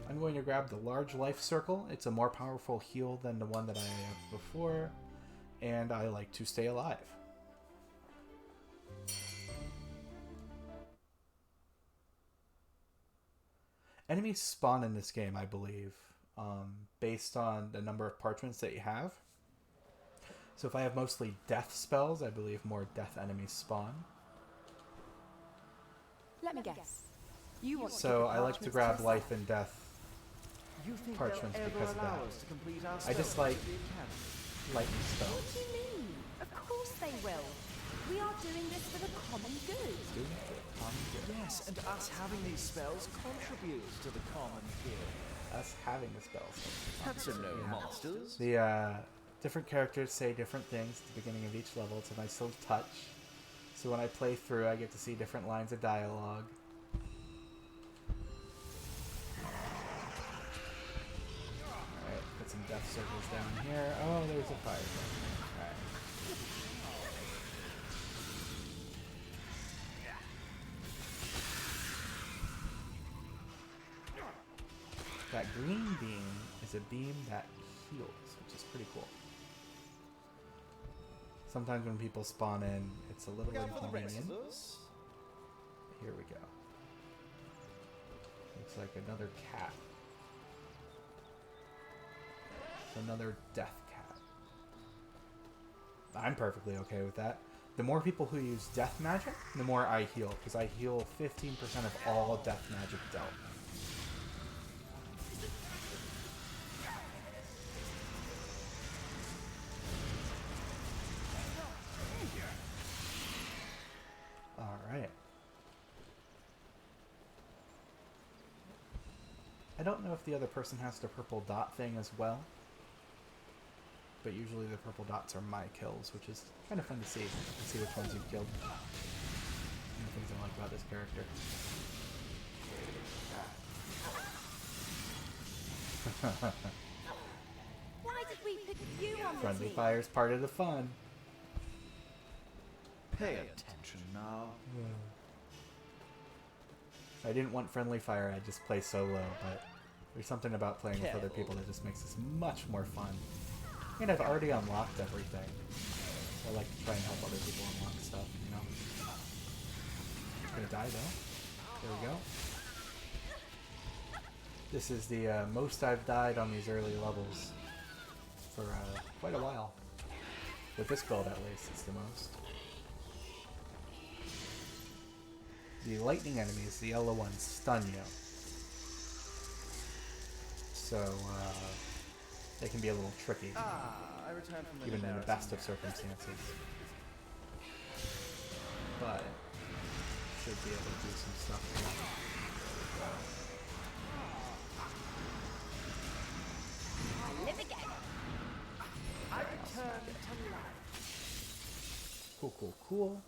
I'm going to grab the large life circle. It's a more powerful heal than the one that I had before, and I like to stay alive. Enemies spawn in this game, I believe, based on the number of parchments that you have. So if I have mostly death spells, I believe more death enemies spawn. Let me guess. You want So to I like to grab life and death parchments because of that. I just like lightning What spells. do you mean? Of course they will. We are doing this for the common good. Yes, and us having these spells contributes to the common good. Us having the spells. That's a no monsters. The different characters say different things at the beginning of each level. It's a nice little touch. So when I play through, I get to see different lines of dialogue. Alright, put some death circles down here. Oh, there's a fire thing. Alright. That green beam is a beam that heals, which is pretty cool. Sometimes when people spawn in, it's a little inconvenient. Here we go. Looks like another cat. It's another death cat. I'm perfectly okay with that. The more people who use death magic, the more I heal, because I heal 15% of all death magic dealt. Alright. I don't know if the other person has the purple dot thing as well, but usually the purple dots are my kills, which is kind of fun to see. See which ones you've killed. And the things I like about this character. Why did we pick you on the Friendly team? fire's part of the fun. Pay attention now. I didn't want friendly fire, I just play solo, but there's something about playing with other people that just makes this much more fun. And I've already unlocked everything. So I like to try and help other people unlock stuff, you know? Gonna die though. There we go. This is the most I've died on these early levels for quite a while. With this build at least, it's the most. The lightning enemies, the yellow ones, stun you. So, they can be a little tricky. I returned from Even in the best of circumstances. But, should be able to do some stuff. I live again. I returned to life. Cool, cool, cool.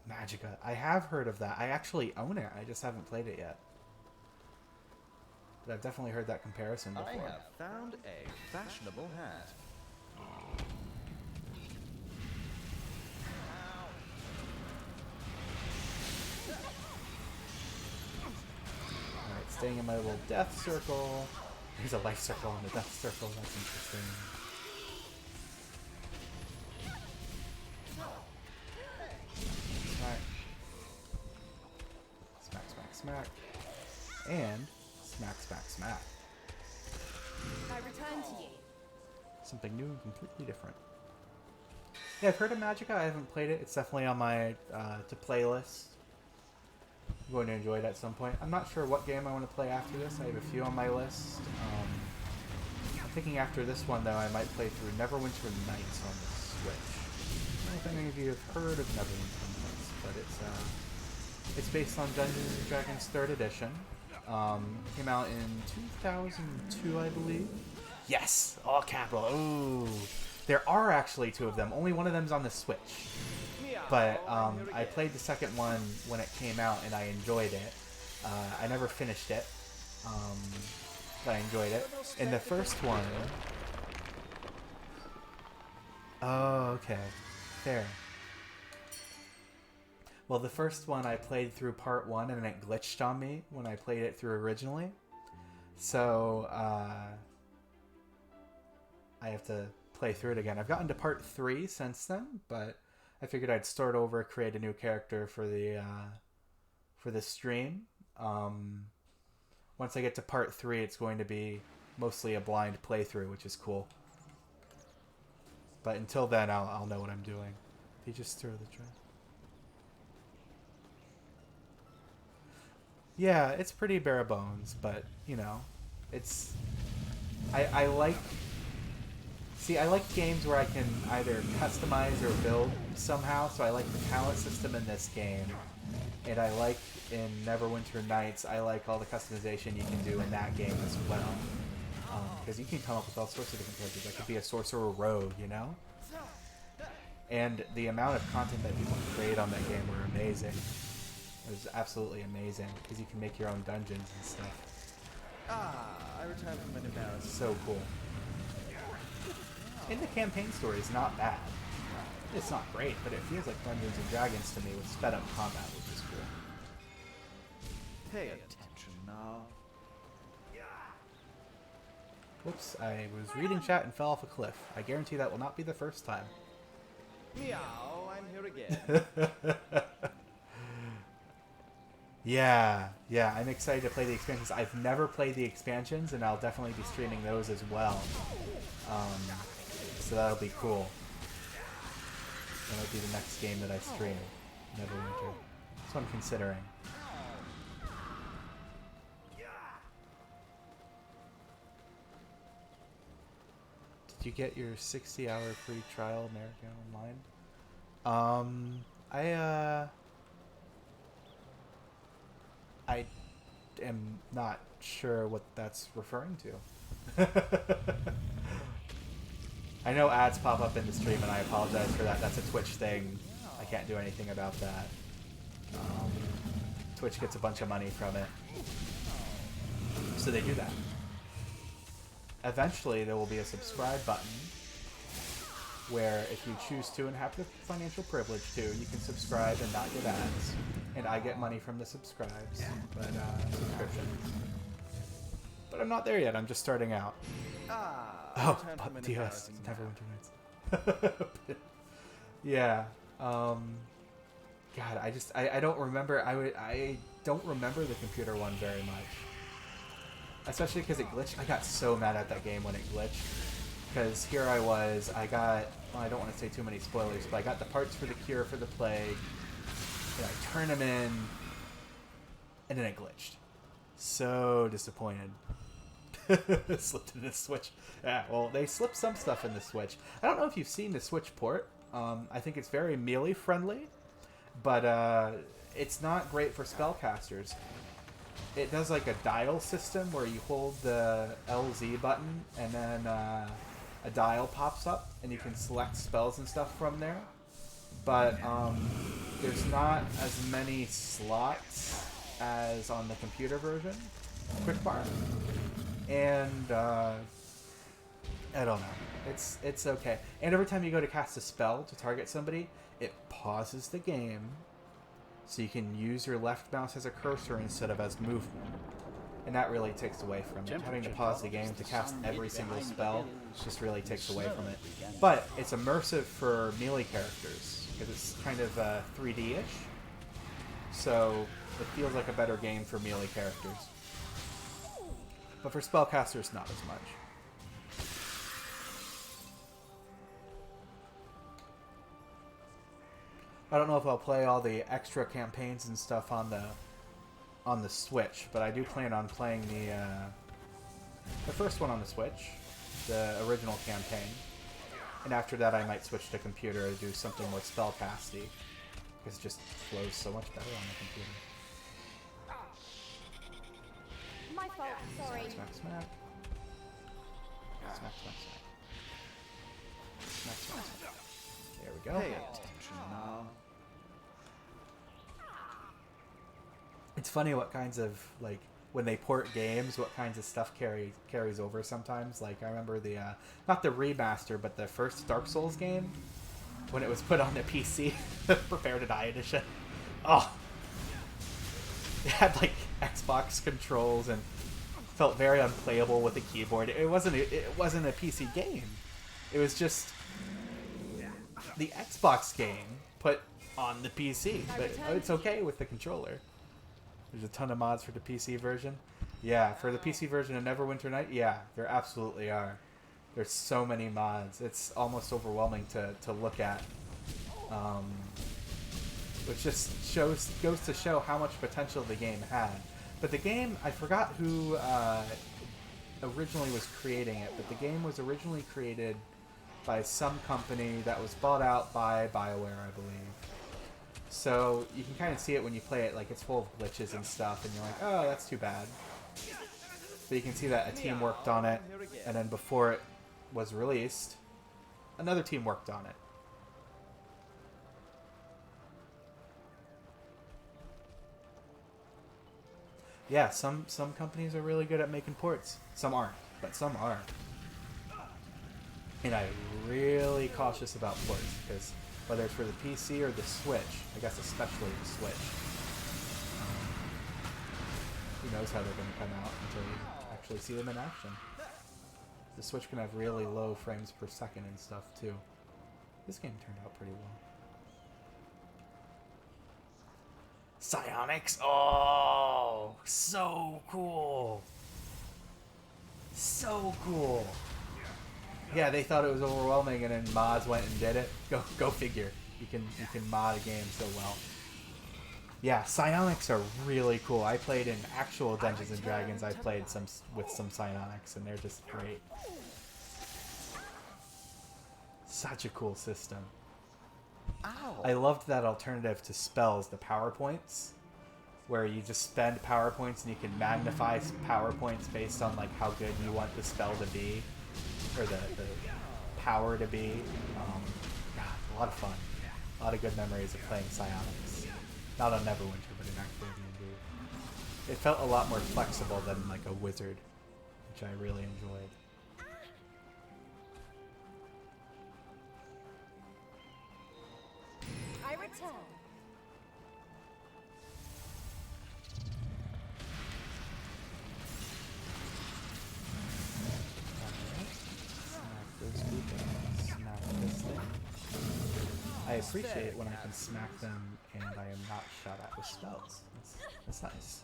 Magica. I have heard of that. I actually own it. I just haven't played it yet. But I've definitely heard that comparison before. I have found a fashionable hat. Alright, staying in my little death circle. There's a life circle in the death circle. That's interesting. Smack. Smack, smack, smack. And smack, smack, smack. I return to you. Something new and completely different. Yeah, I've heard of Magica. I haven't played it. It's definitely on my to play list. I'm going to enjoy it at some point. I'm not sure what game I want to play after this. I have a few on my list. I'm thinking after this one, though, I might play through Neverwinter Nights on the Switch. I don't know if any of you have heard of Neverwinter Nights, but it's based on Dungeons & Dragons 3rd Edition. Came out in 2002, I believe. Yes! All capital. Ooh. There are actually two of them. Only one of them's on the Switch. But I played the second one when it came out, and I enjoyed it. I never finished it, but I enjoyed it. And the first one... Oh, okay. Fair. Well, the first one I played through part 1, and it glitched on me when I played it through originally. So, I have to play through it again. I've gotten to part 3 since then, but I figured I'd start over, create a new character for the stream. Once I get to part 3, it's going to be mostly a blind playthrough, which is cool. But until then, I'll know what I'm doing. Did you just throw the tray? Yeah, it's pretty bare bones, but, you know, it's... I like... See, I like games where I can either customize or build somehow, so I like the talent system in this game. And I like, in Neverwinter Nights, I like all the customization you can do in that game as well. Because you can come up with all sorts of different characters. I could be a sorcerer rogue, you know? And the amount of content that people create on that game were amazing. It was absolutely amazing, because you can make your own dungeons and stuff. I returned from an embarrassment. So cool. And the campaign story is not bad. It's not great, but it feels like Dungeons & Dragons to me with sped up combat, which is cool. Pay attention now. Whoops, I was reading chat and fell off a cliff. I guarantee that will not be the first time. Meow, I'm here again. Yeah, I'm excited to play the expansions. I've never played the expansions, and I'll definitely be streaming those as well. So that'll be cool. That might be the next game that I stream. Neverwinter. That's what I'm considering. Did you get your 60-hour free trial America Online? I am not sure what that's referring to. I know ads pop up in the stream, and I apologize for that. That's a Twitch thing. I can't do anything about that. Twitch gets a bunch of money from it. So they do that. Eventually, there will be a subscribe button where if you choose to and have the financial privilege to, you can subscribe and not get ads. And I get money from the subscribes, subscriptions. But I'm not there yet. I'm just starting out. Oh, return from an DOS, embarrassing Neverwinter Nights. Yeah. God, I don't remember. I don't remember the computer one very much. Especially because it glitched. I got so mad at that game when it glitched. Because here I was, I got, well, I don't want to say too many spoilers, but I got the parts for the cure for the plague. And I turned them in, and then it glitched. So disappointed. Slipped in the Switch. Yeah, well, they slipped some stuff in the Switch. I don't know if you've seen the Switch port. I think it's very melee friendly, but it's not great for spellcasters. It does like a dial system where you hold the LZ button and then a dial pops up and you can select spells and stuff from there. But there's not as many slots as on the computer version, Quickbar. And I don't know. It's okay. And every time you go to cast a spell to target somebody, it pauses the game so you can use your left mouse as a cursor instead of as movement. And that really takes away from it. Having to pause the game to cast every single spell just really takes away from it. But it's immersive for melee characters because it's kind of 3D-ish. So it feels like a better game for melee characters. But for spellcasters, not as much. I don't know if I'll play all the extra campaigns and stuff on the Switch, but I do plan on playing the first one on the Switch, the original campaign, and after that I might switch to computer to do something more spellcasty, because it just flows so much better on the computer. My fault, sorry. Smack, smack, smack. Smack, smack, smack. Smack, smack, smack. There we go. Pay attention now. It's funny what kinds of, like, when they port games, what kinds of stuff carries over sometimes. Like, I remember the, not the remaster, but the first Dark Souls game, when it was put on the PC, Prepare to Die edition. Oh! It had, like, Xbox controls and felt very unplayable with the keyboard. It wasn't a PC game. It was just the Xbox game put on the PC. But it's okay with the controller. There's a ton of mods for the PC version. Yeah, for the PC version of Neverwinter Night, yeah, there absolutely are. There's so many mods. It's almost overwhelming to look at. Which just goes to show how much potential the game had. But the game, I forgot who originally was creating it, but the game was originally created by some company that was bought out by BioWare, I believe. So you can kind of see it when you play it, like it's full of glitches and stuff, and you're like, oh, that's too bad. But you can see that a team worked on it, and then before it was released, another team worked on it. Yeah, some companies are really good at making ports. Some aren't, but some are. And I'm really cautious about ports, because whether it's for the PC or the Switch, I guess especially the Switch, who knows how they're going to come out until you actually see them in action. The Switch can have really low frames per second and stuff, too. This game turned out pretty well. Psionics? Oh, so cool. So cool. Yeah, they thought it was overwhelming, and then mods went and did it. Go figure. You can mod a game so well. Yeah, psionics are really cool. I played in actual Dungeons and Dragons. I played with some psionics, and they're just great. Such a cool system. Ow. I loved that alternative to spells, the power points, where you just spend power points and you can magnify power points based on like how good you want the spell to be, or the power to be. God, a lot of fun. A lot of good memories of playing psionics. Not on Neverwinter, but in actual D&D. It felt a lot more flexible than like a wizard, which I really enjoyed. I return. appreciate when I can smack them and I am not shot at with spells. That's nice.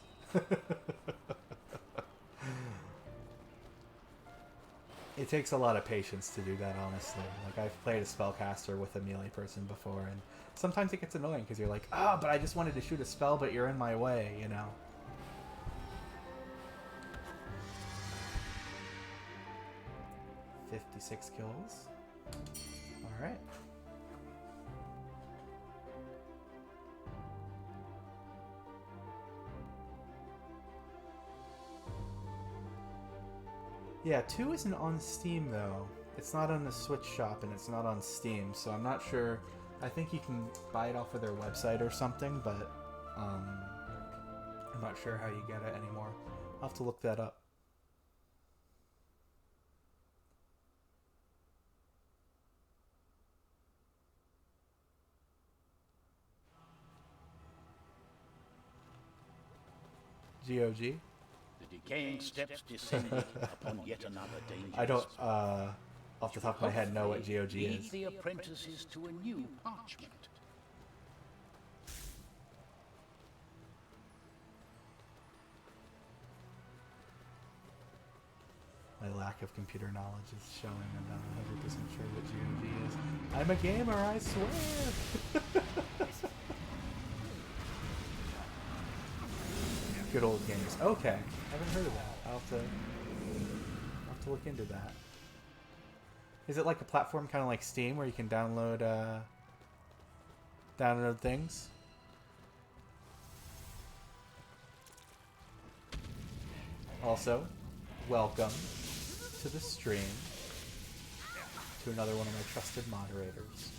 It takes a lot of patience to do that, honestly. Like, I've played a spellcaster with a melee person before, and sometimes it gets annoying because you're like, oh, but I just wanted to shoot a spell, but you're in my way, you know? 56 kills. Alright. Yeah, 2 isn't on Steam though. It's not on the Switch shop and it's not on Steam, so I'm not sure. I think you can buy it off of their website or something, but I'm not sure how you get it anymore. I'll have to look that up. GOG? The decaying steps descended upon yet another dangerous. I don't, off the top of my head, know what GOG lead is. the apprentices to a new parchment. My lack of computer knowledge is showing. I'm not 100% sure what GOG is. I'm a gamer, I swear! Good old games. Okay, I haven't heard of that. I'll have to look into that. Is it like a platform kind of like Steam where you can download things? Also, welcome to the stream to another one of my trusted moderators,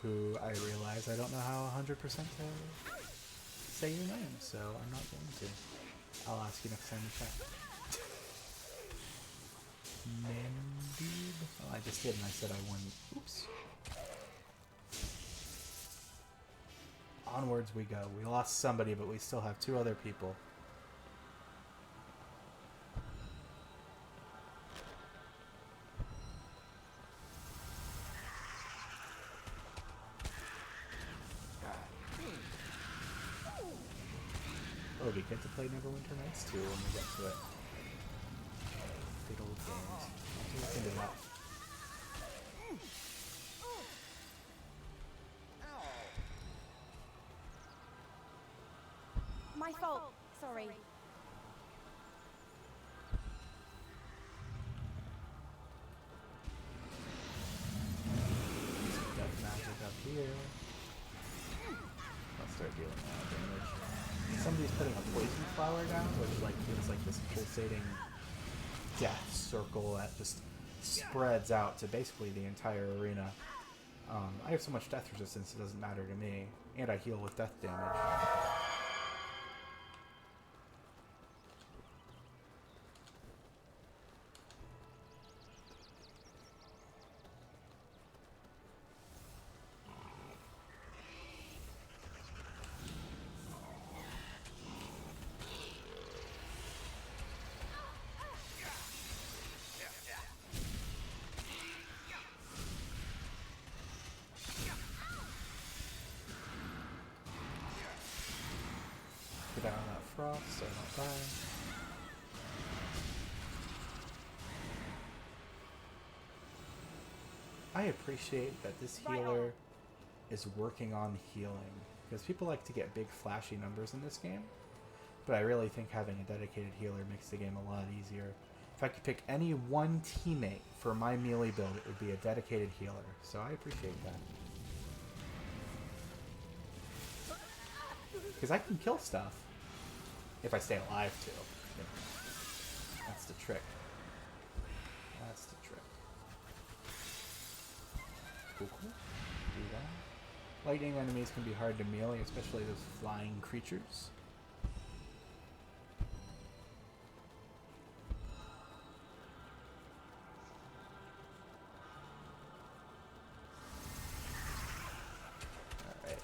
who I realize I don't know how 100% to say your name, so I'm not going to. I'll ask you next time we chat. Mandib? Oh, I just did, and I said I won. Oops. Onwards we go. We lost somebody, but we still have 2 other people. Oh, we get to play Neverwinter Nights 2 when we get to it. Good old games. I'll look into that. My fault. Sorry. Some death magic up here. I'll start dealing that damage. Somebody's putting a poison flower down, which like feels like this pulsating death circle that just spreads out to basically the entire arena. I have so much death resistance it doesn't matter to me, and I heal with death damage. Get out of that frost so I don't die. I appreciate that this healer is working on healing, because people like to get big flashy numbers in this game, but I really think having a dedicated healer makes the game a lot easier. If I could pick any one teammate for my melee build, it would be a dedicated healer, so I appreciate that. Because I can kill stuff. If I stay alive, too. You know. That's the trick. That's the trick. Cool. Do that. Lightning enemies can be hard to melee, especially those flying creatures. Alright.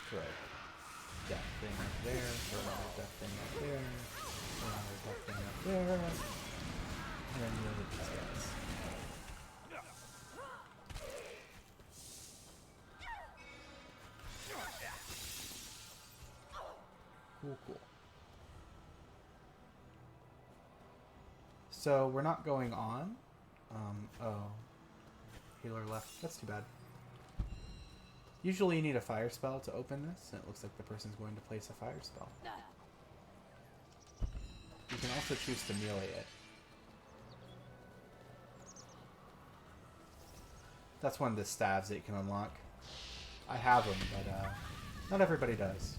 Good. That thing up there, throw another death thing up there, throw another death thing up there, and then the other these guys. Cool, cool. So we're not going on. Oh. Healer left. That's too bad. Usually you need a fire spell to open this, and it looks like the person's going to place a fire spell. You can also choose to melee it. That's one of the staves that you can unlock. I have them, but not everybody does.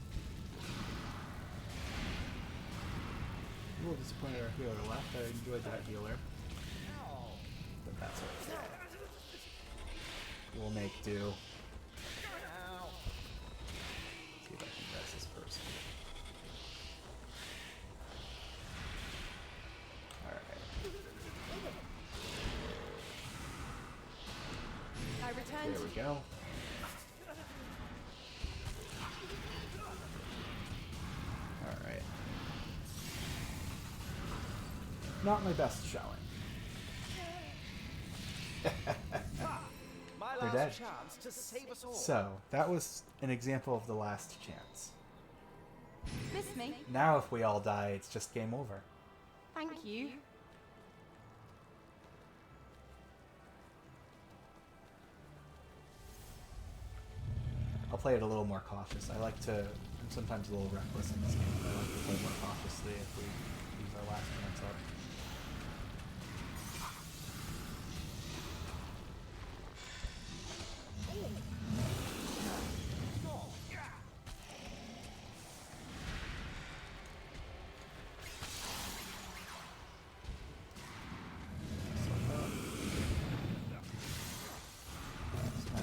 A little disappointed our healer left. I enjoyed that healer. But that's okay. We'll make do. See if I can res this person. Alright. I returned. There we go. Alright. Not my best showing. My They're last dead. chance to save us all. So, that was an example of the last chance. Miss me? Now if we all die, it's just game over. Thank you. I'll play it a little more cautious. I'm sometimes a little reckless in this game, but I like to play more cautiously if we use our last chance up.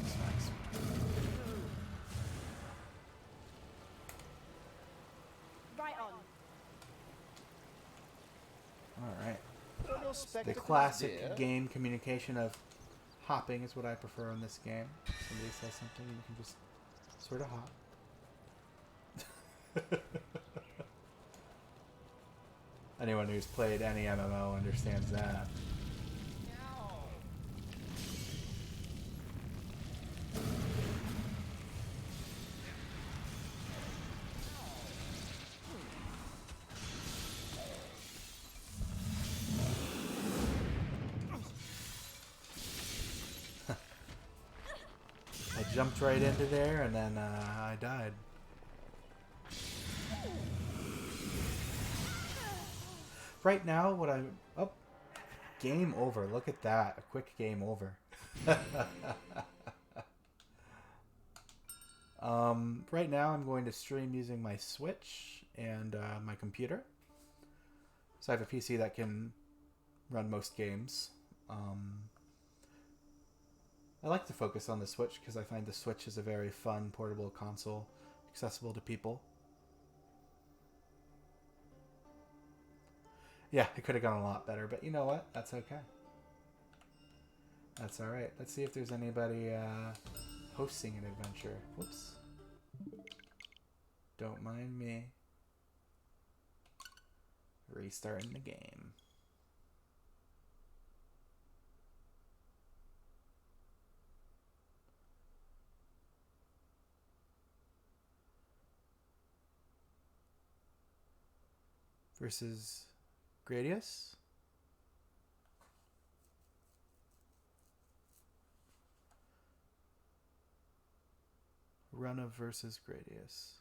Nice. Right on. Alright. No The spectacles, classic dear. game communication of hopping is what I prefer in this game. Somebody says something, you can just sort of hop. Anyone who's played any MMO understands that. I jumped right into there and then I died. Right now, what I'm... Oh, game over. Look at that. A quick game over. Right now, I'm going to stream using my Switch and my computer. So I have a PC that can run most games. I like to focus on the Switch because I find the Switch is a very fun, portable console, accessible to people. Yeah, it could have gone a lot better, but you know what? That's okay. That's alright. Let's see if there's anybody hosting an adventure. Whoops. Don't mind me. Restarting the game. Versus Gradius. Runa versus Gradius.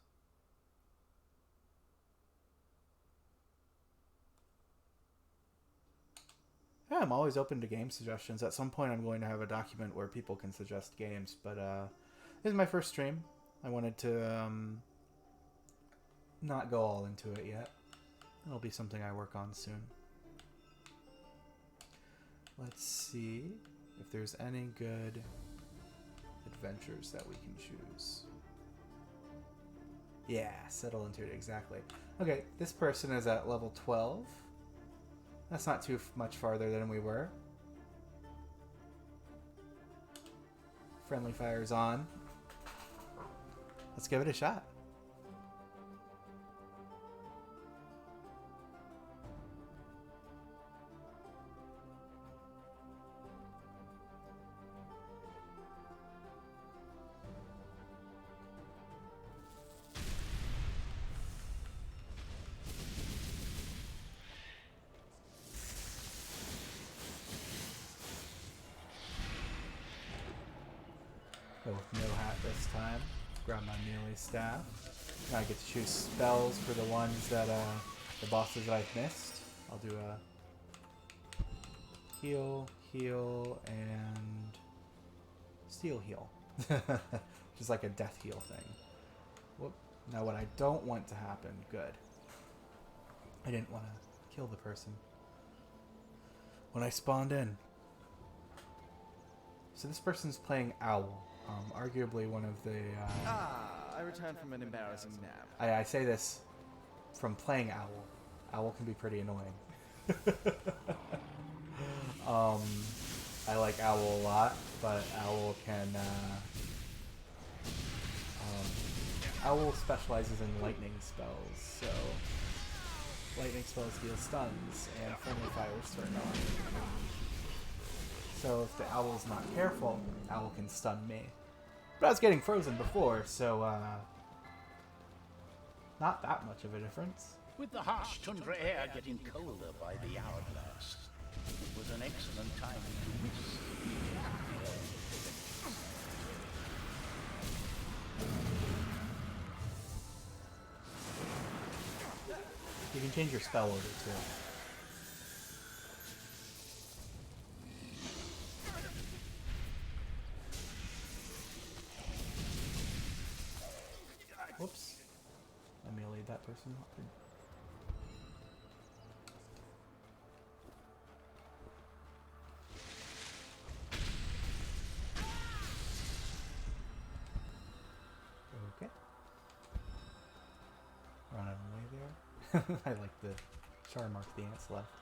Yeah, I'm always open to game suggestions. At some point I'm going to have a document where people can suggest games, but this is my first stream. I wanted to not go all into it yet. It'll be something I work on soon. Let's see if there's any good adventures that we can choose. Yeah, settle into it, exactly. Okay, this person is at level 12. That's not too much farther than we were. Friendly fire's on. Let's give it a shot. time. Grab my melee staff. Now I get to choose spells for the ones that, the bosses that I've missed. I'll do a heal, heal, and steel heal. Just like a death heal thing. Whoop. Now what I don't want to happen, good. I didn't want to kill the person when I spawned in. So this person's playing Owl. Arguably one of the... I returned from an embarrassing nap. I say this from playing Owl. Owl can be pretty annoying. I like Owl a lot, but Owl can... Owl specializes in lightning spells, so... Lightning spells deal stuns, and friendly fire is turned on. So if the Owl's not careful, Owl can stun me. But I was getting frozen before, so not that much of a difference. With the harsh tundra air getting colder by the hourglass, it was an excellent time to whisk. You can change your spell order too. Whoops. I meleeed that person. Okay. Run out of way there. I like the char mark the ants left.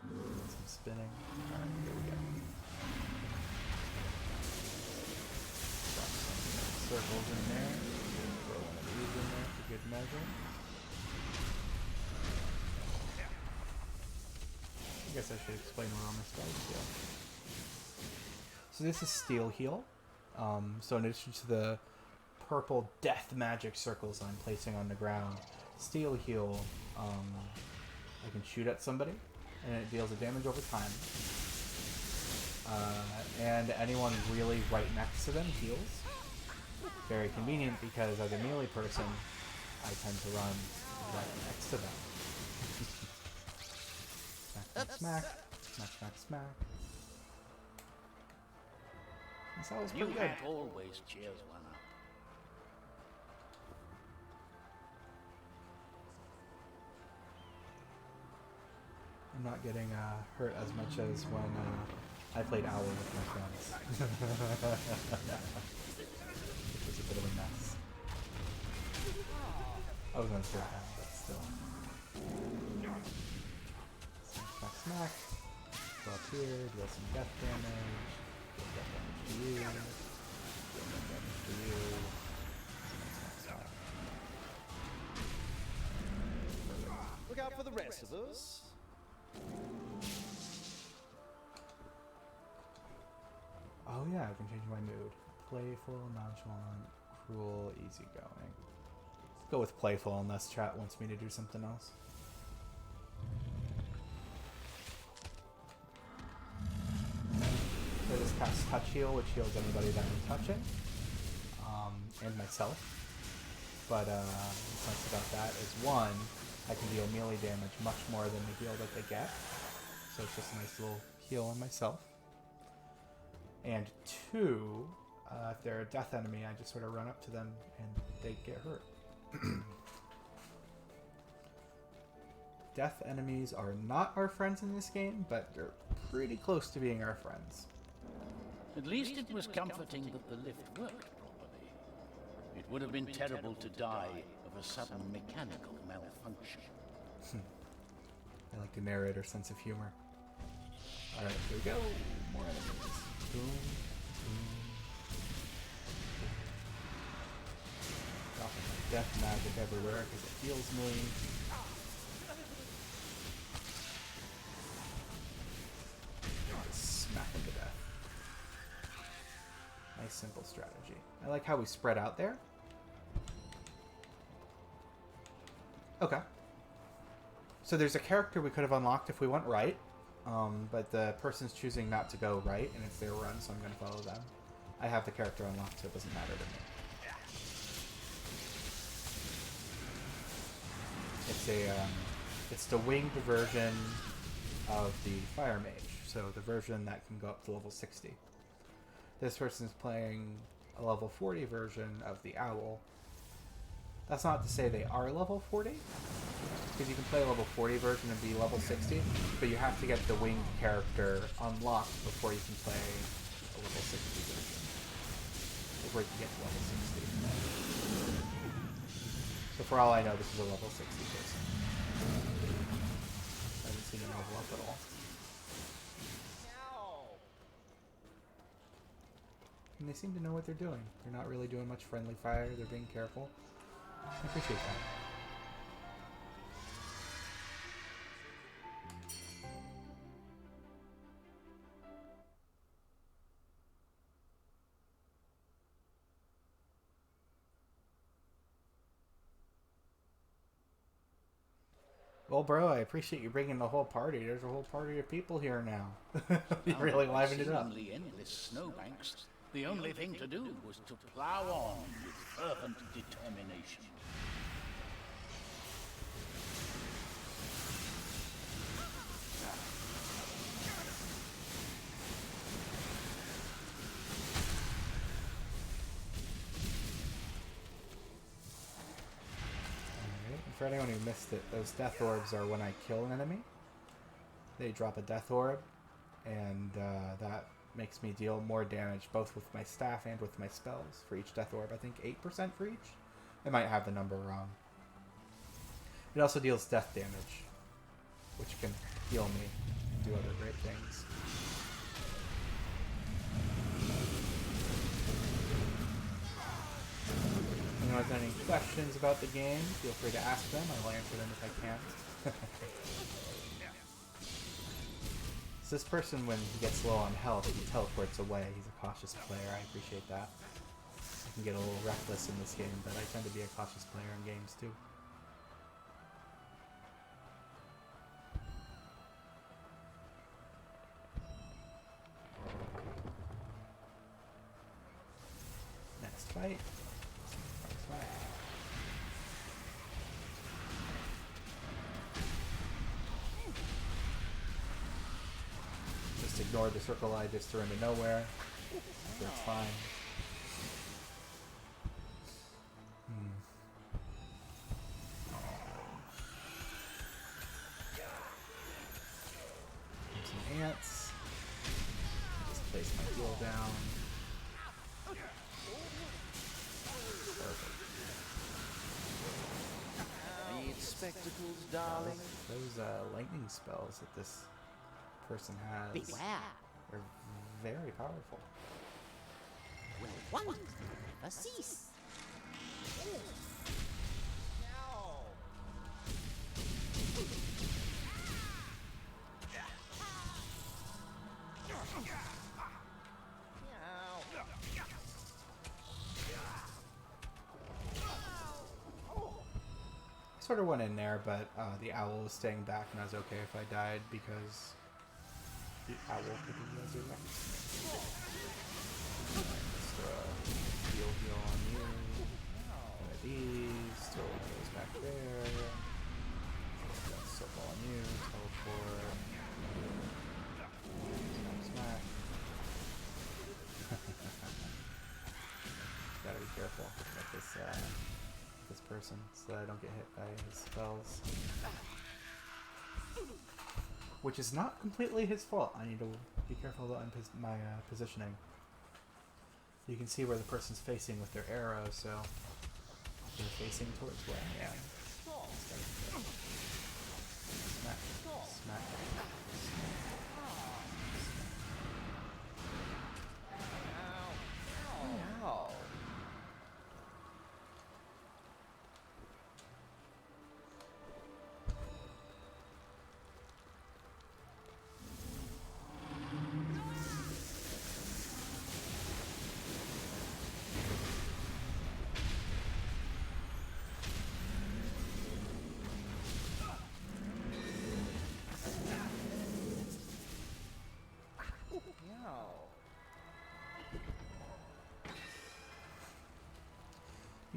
Some spinning. Alright, here we go. Circles in there. Throw one of these in there for good measure. I guess I should explain what all my spells do. So this is Steel Heal. So in addition to the purple death magic circles I'm placing on the ground, Steel Heal, I can shoot at somebody, and it deals a damage over time. And anyone really right next to them heals. Very convenient because as a melee person, I tend to run right next to them. Smack, smack, smack. Smack, smack, smack. That was You pretty good. had always cheers one up. I'm not getting hurt as much as when I played Owl with my friends. It was a bit of a mess. I was gonna say that, but still. Smack, smack, smack. Go up here, deal some death damage. Deal death damage to you. Deal death damage to you. Smack, smack, smack. Look out for the rest of us. Oh yeah, I can change my mood. Playful, nonchalant, cruel, easygoing. Go with playful unless chat wants me to do something else. So this casts Touch Heal, which heals anybody that I'm touching, and myself. But what's nice about that is one, I can deal melee damage much more than the heal that they get. So it's just a nice little heal on myself. And two, if they're a death enemy, I just sort of run up to them and they get hurt. Death enemies are not our friends in this game, but they're pretty close to being our friends. At least it was comforting that the lift worked properly. It would have been terrible to die of a sudden mechanical malfunction. I like the narrator's sense of humor. Alright, here we go. More enemies. Boom, boom. Dropping my death magic everywhere because it heals me. Just smack him to death. Nice simple strategy. I like how we spread out there. Okay. So there's a character we could have unlocked if we went right. but the person's choosing not to go right, and it's their run, so I'm going to follow them. I have the character unlocked, so it doesn't matter to me. It's the winged version of the Fire Mage, so the version that can go up to level 60. This person's playing a level 40 version of the Owl. That's not to say they are level 40, because you can play a level 40 version and be level 60, but you have to get the winged character unlocked before you can play a level 60 version. Before you can get to level 60. So for all I know, this is a level 60 person. I haven't seen him level up at all. And they seem to know what they're doing. They're not really doing much friendly fire, they're being careful. I appreciate that. Well, bro, I appreciate you bringing the whole party. There's a whole party of people here now. You really livened it up. Seemingly endless snowbanks. The only thing to do was to plow on with fervent determination. For anyone who missed it, those death orbs are when I kill an enemy. They drop a death orb, and that makes me deal more damage both with my staff and with my spells for each death orb. I think 8% for each? I might have the number wrong. It also deals death damage, which can heal me and do other great things. If anyone has any questions about the game, feel free to ask them. I will answer them if I can. So this person, when he gets low on health, he teleports away. He's a cautious player. I appreciate that. I can get a little reckless in this game, but I tend to be a cautious player in games too. Next fight. Next fight. Just ignore the circle I just threw into nowhere. So it's fine. Some ants. Just place my heal down. Perfect. Need spectacles, darling. Those lightning spells that this person has Beware. are very powerful. Will wonder never cease. Sort of went in there, but the owl was staying back, and I was okay if I died because the owl could be resurrected. Let's throw a heal on you. One of these. Throw one of those back there. Soap on you. Teleport. Smack. Gotta be careful with this person so that I don't get hit by his spells. Which is not completely his fault. I need to be careful about my positioning. You can see where the person's facing with their arrow, so they're facing towards where I am. Smack. Smack. Ow.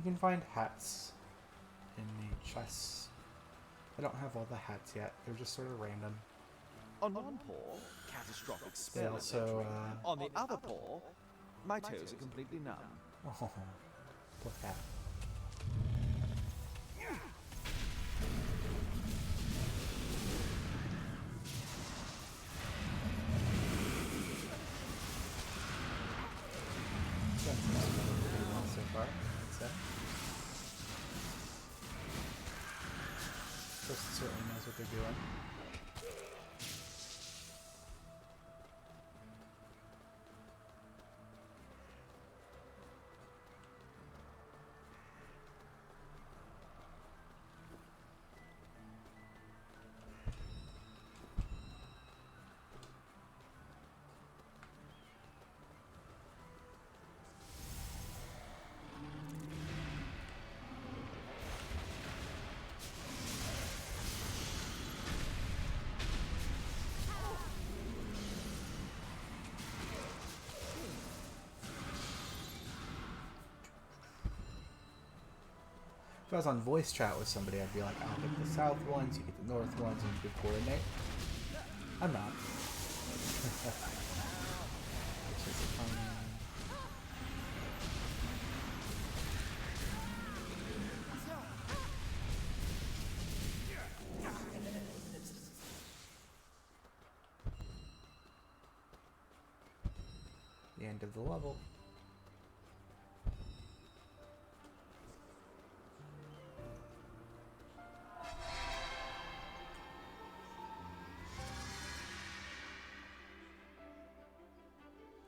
can find hats in the chests. I don't have all the hats yet. They're just sort of random. On one paw, catastrophic They spell also, injury. On the other paw, my toes are completely numb. oh, poor cat. That's pretty well so far, I'd say. Person certainly knows what they're doing. If I was on voice chat with somebody, I'd be like, I'll get the south ones, you get the north ones, and you could coordinate. I'm not. Which is fun. The end of the level.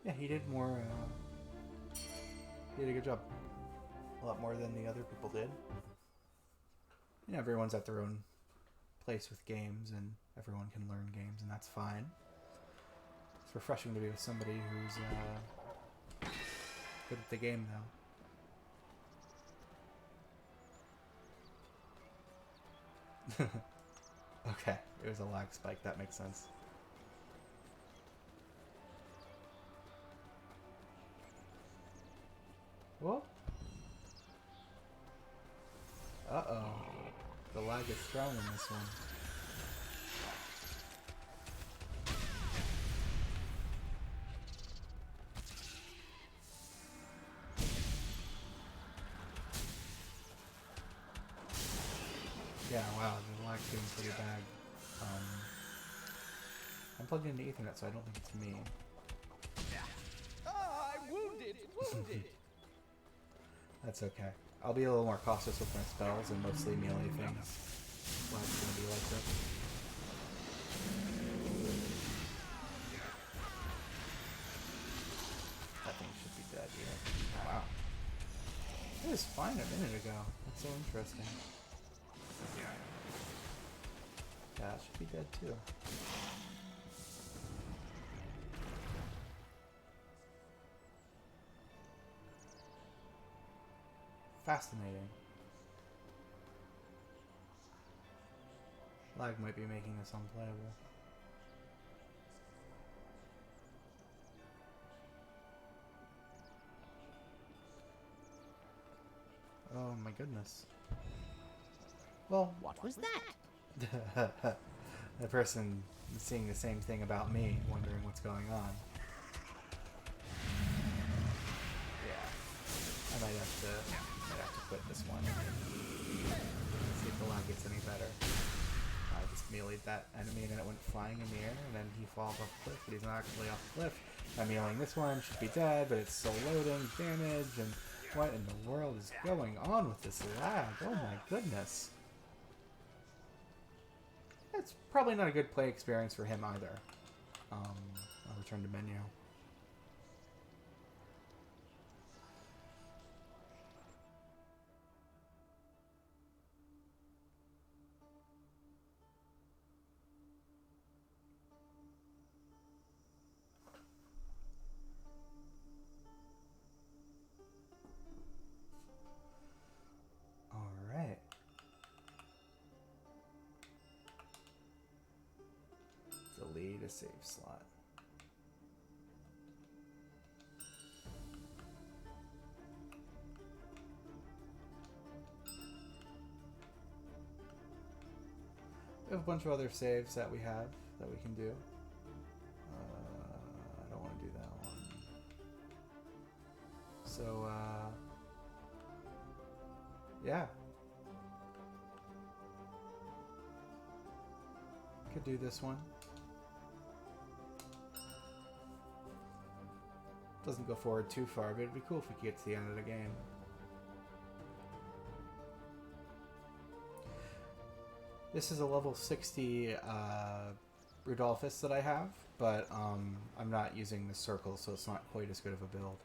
Yeah, he did more, he did a good job. A lot more than the other people did. You know, everyone's at their own place with games, and everyone can learn games, and that's fine. It's refreshing to be with somebody who's, good at the game, though. Okay, it was a lag spike, that makes sense. Whoa. Uh-oh. The lag is strong in this one. Yeah, wow, the lag's getting pretty bad. I'm plugged into Ethernet, so I don't think it's me. Ah, I'm wounded! Wounded! That's okay. I'll be a little more cautious with my spells and mostly melee things. Well, it's gonna be like this. That thing should be dead here. Wow. It was fine a minute ago. That's so interesting. Yeah, it should be dead too. Fascinating. Lag might be making this unplayable. Oh my goodness. Well, What was that? the person is seeing the same thing about me, wondering what's going on. Yeah. I might have to quit this one. See if the lag gets any better. I just meleeed that enemy and then it went flying in the air and then he falls off the cliff, but he's not actually off the cliff. I'm meleeing this one, should be dead, but it's still loading, damage, and what in the world is going on with this lag? Oh my goodness. It's probably not a good play experience for him either. I'll return to menu. Alright. Delete a save slot. We have a bunch of other saves that we have that we can do. I don't want to do that one. So, yeah. Could do this one. Doesn't go forward too far, but it'd be cool if we could get to the end of the game. This is a level 60 Rudolphus that I have, but I'm not using the circle, so it's not quite as good of a build.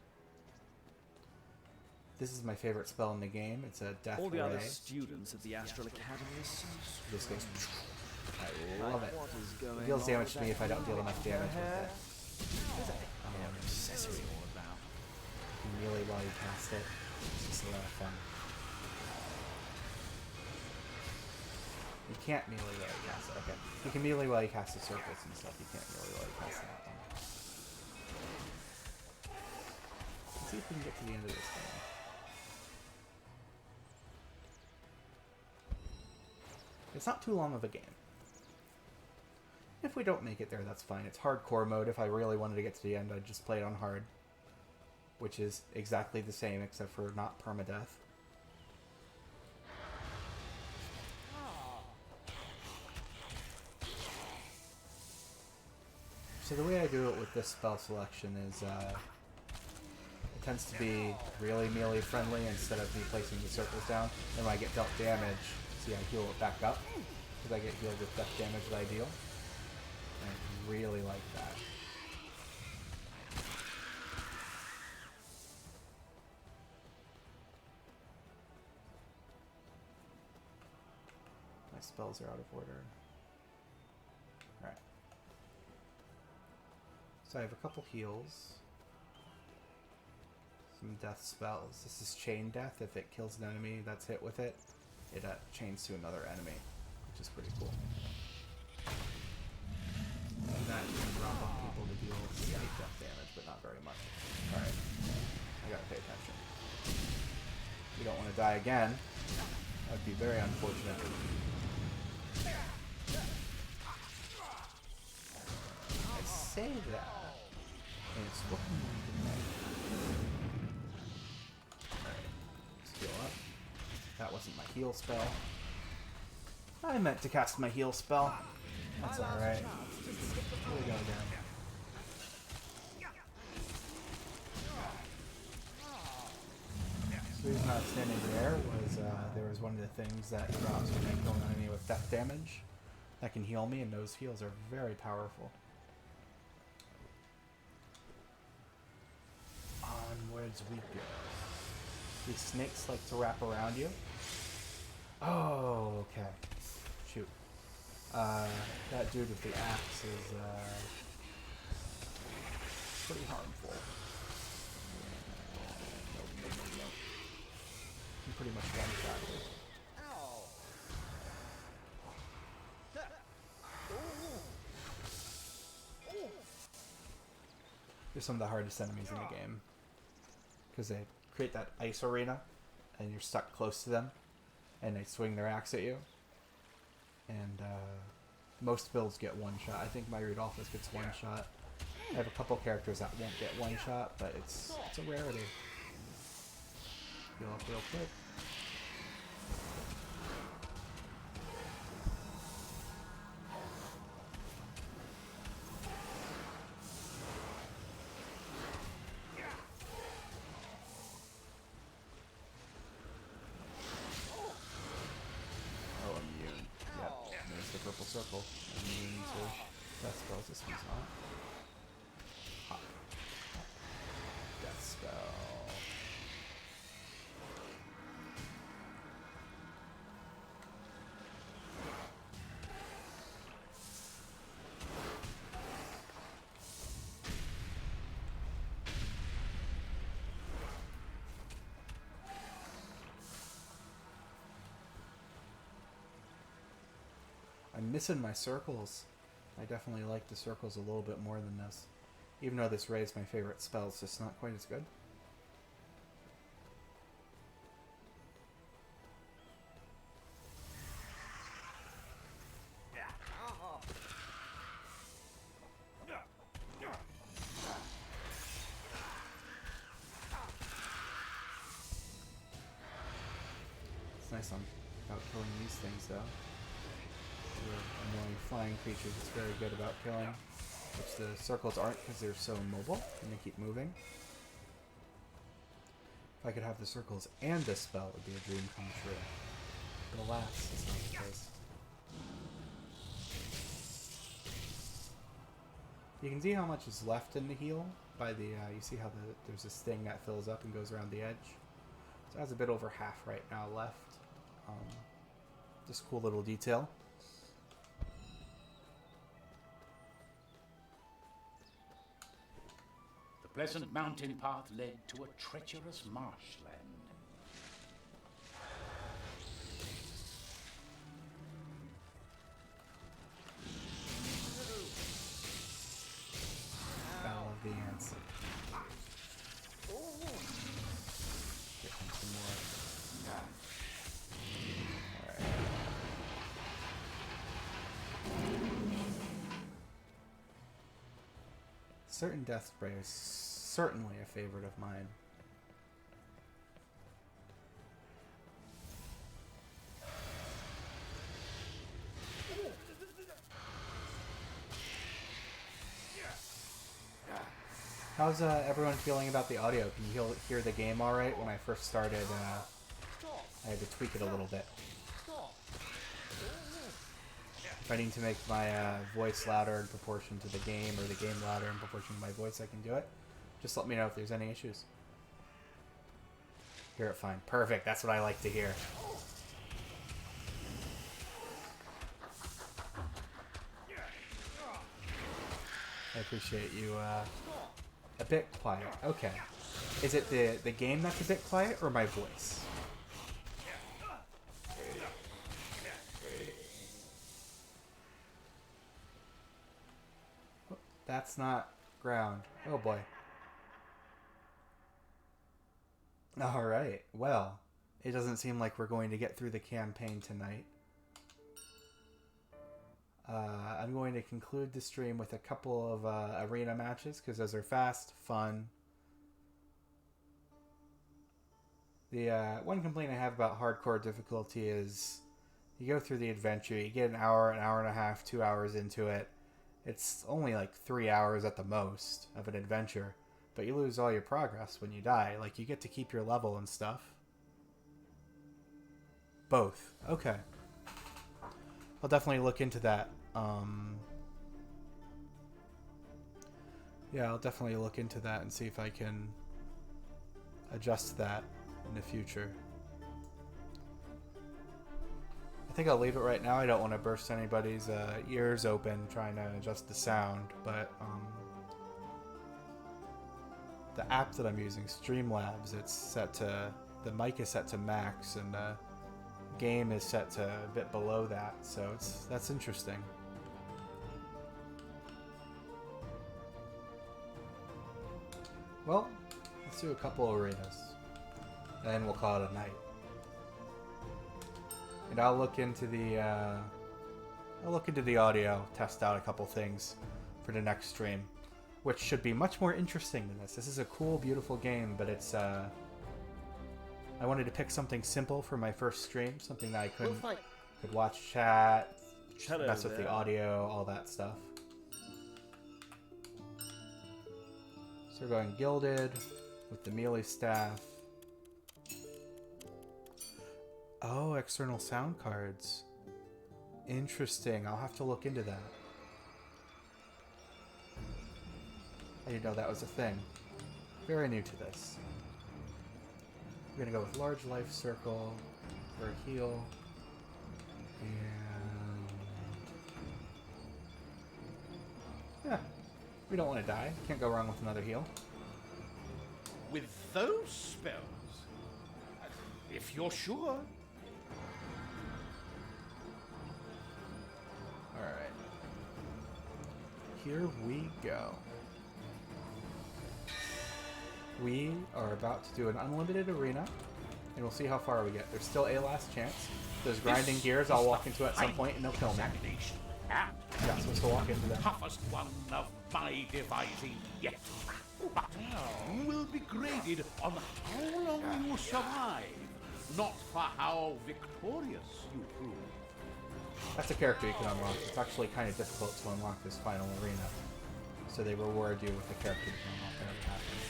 This is my favorite spell in the game. It's a Death All the other Ray. students at the Astral Academy are so This goes. I Like, love it. what is going It deals on damage with to me that if I don't deal enough damage with it. What's that accessory all about? You can melee while you cast it. It's just a lot of fun. You can't melee while you cast it. Okay. You can melee while you cast the circles and stuff. You can't melee while you cast that one. Let's see if we can get to the end of this thing. It's not too long of a game. If we don't make it there, that's fine. It's hardcore mode. If I really wanted to get to the end, I'd just play it on hard. Which is exactly the same, except for not permadeath. So the way I do it with this spell selection is, it tends to be really melee friendly instead of me placing the circles down. And when I get dealt damage, see, I heal it back up, because I get healed with death damage that I deal. And I really like that. My spells are out of order. Alright. So I have a couple heals. Some death spells. This is chain death. If it kills an enemy that's hit with it, it chains to another enemy, which is pretty cool. And that can drop on people to deal slight death damage, but not very much. Alright. I gotta pay attention. We don't want to die again. That would be very unfortunate. I say that. And it's looking like it might. Alright. Let's heal up. That wasn't my heal spell. I meant to cast my heal spell. That's alright. Here we go again. So the reason I was standing there was there was one of the things that drops when I kill an enemy with death damage that can heal me, and those heals are very powerful. Onwards we go. These snakes like to wrap around you. Oh, okay. Shoot. That dude with the axe is pretty harmful. Nope. I'm pretty much one-shotted. They're some of the hardest enemies in the game. Because they create that ice arena, and you're stuck close to them, and they swing their axe at you. And most builds get one shot. I think my Rudolphus gets one shot. I have a couple characters that won't get one shot, but it's a rarity. Heal up real quick. Circle. Immune to death spells. This one's not. Hot. Death spell. I'm missing my circles. I definitely like the circles a little bit more than this. Even though this Ray is my favorite spell, it's just not quite as good. nice about killing these things, though. They're annoying flying creatures. It's very good about killing, which the circles aren't because they're so mobile and they keep moving. If I could have the circles and this spell, it would be a dream come true. But alas, it's not the case. You can see how much is left in the heal by the, you see how there's this thing that fills up and goes around the edge. So it has a bit over half right now left. Just cool little detail. The pleasant mountain path led to a treacherous marshland. Battle of the Ants. Get some more. Alright. Certain death spray is certainly a favorite of mine. How's everyone feeling about the audio? Can you hear the game alright? When I first started, I had to tweak it a little bit. If I need to make my voice louder in proportion to the game, or the game louder in proportion to my voice, I can do it. Just let me know if there's any issues. Hear it fine. Perfect, that's what I like to hear. I appreciate you, a bit quiet. Okay. Is it the game that's a bit quiet, or my voice? That's not ground. Oh boy. Alright, well, it doesn't seem like we're going to get through the campaign tonight. I'm going to conclude the stream with a couple of arena matches, because those are fast, fun. The one complaint I have about hardcore difficulty is you go through the adventure, you get an hour and a half, 2 hours into it. It's only like 3 hours at the most of an adventure, but you lose all your progress when you die. Like, you get to keep your level and stuff. Both. Okay. I'll definitely look into that. Yeah, I'll definitely look into that and see if I can adjust that in the future. I think I'll leave it right now. I don't want to burst anybody's ears open trying to adjust the sound, but the app that I'm using, Streamlabs, it's set to, the mic is set to max, and the game is set to a bit below that, so that's interesting. Well, let's do a couple of arenas, and then we'll call it a night. And I'll look into the audio, test out a couple things for the next stream, which should be much more interesting than this. This is a cool, beautiful game, but it's I wanted to pick something simple for my first stream, something that I could watch chat, mess with the audio, all that stuff. So we're going Gilded with the melee staff. Oh, external sound cards. Interesting. I'll have to look into that. I didn't know that was a thing. Very new to this. We're gonna go with large life circle for a heal. And yeah, we don't want to die. Can't go wrong with another heal. With those spells? If you're sure. Alright. Here we go. We are about to do an unlimited arena, and we'll see how far we get. There's still a last chance. Those grinding gears I'll walk into at some point, and they'll kill me. Yeah, so we'll walk into them. Toughest one of my devising yet. But you will be graded on how long you survive, not for how victorious you prove. That's a character you can unlock. It's actually kind of difficult to unlock this final arena. So they reward you with a character you can unlock whenever it happens.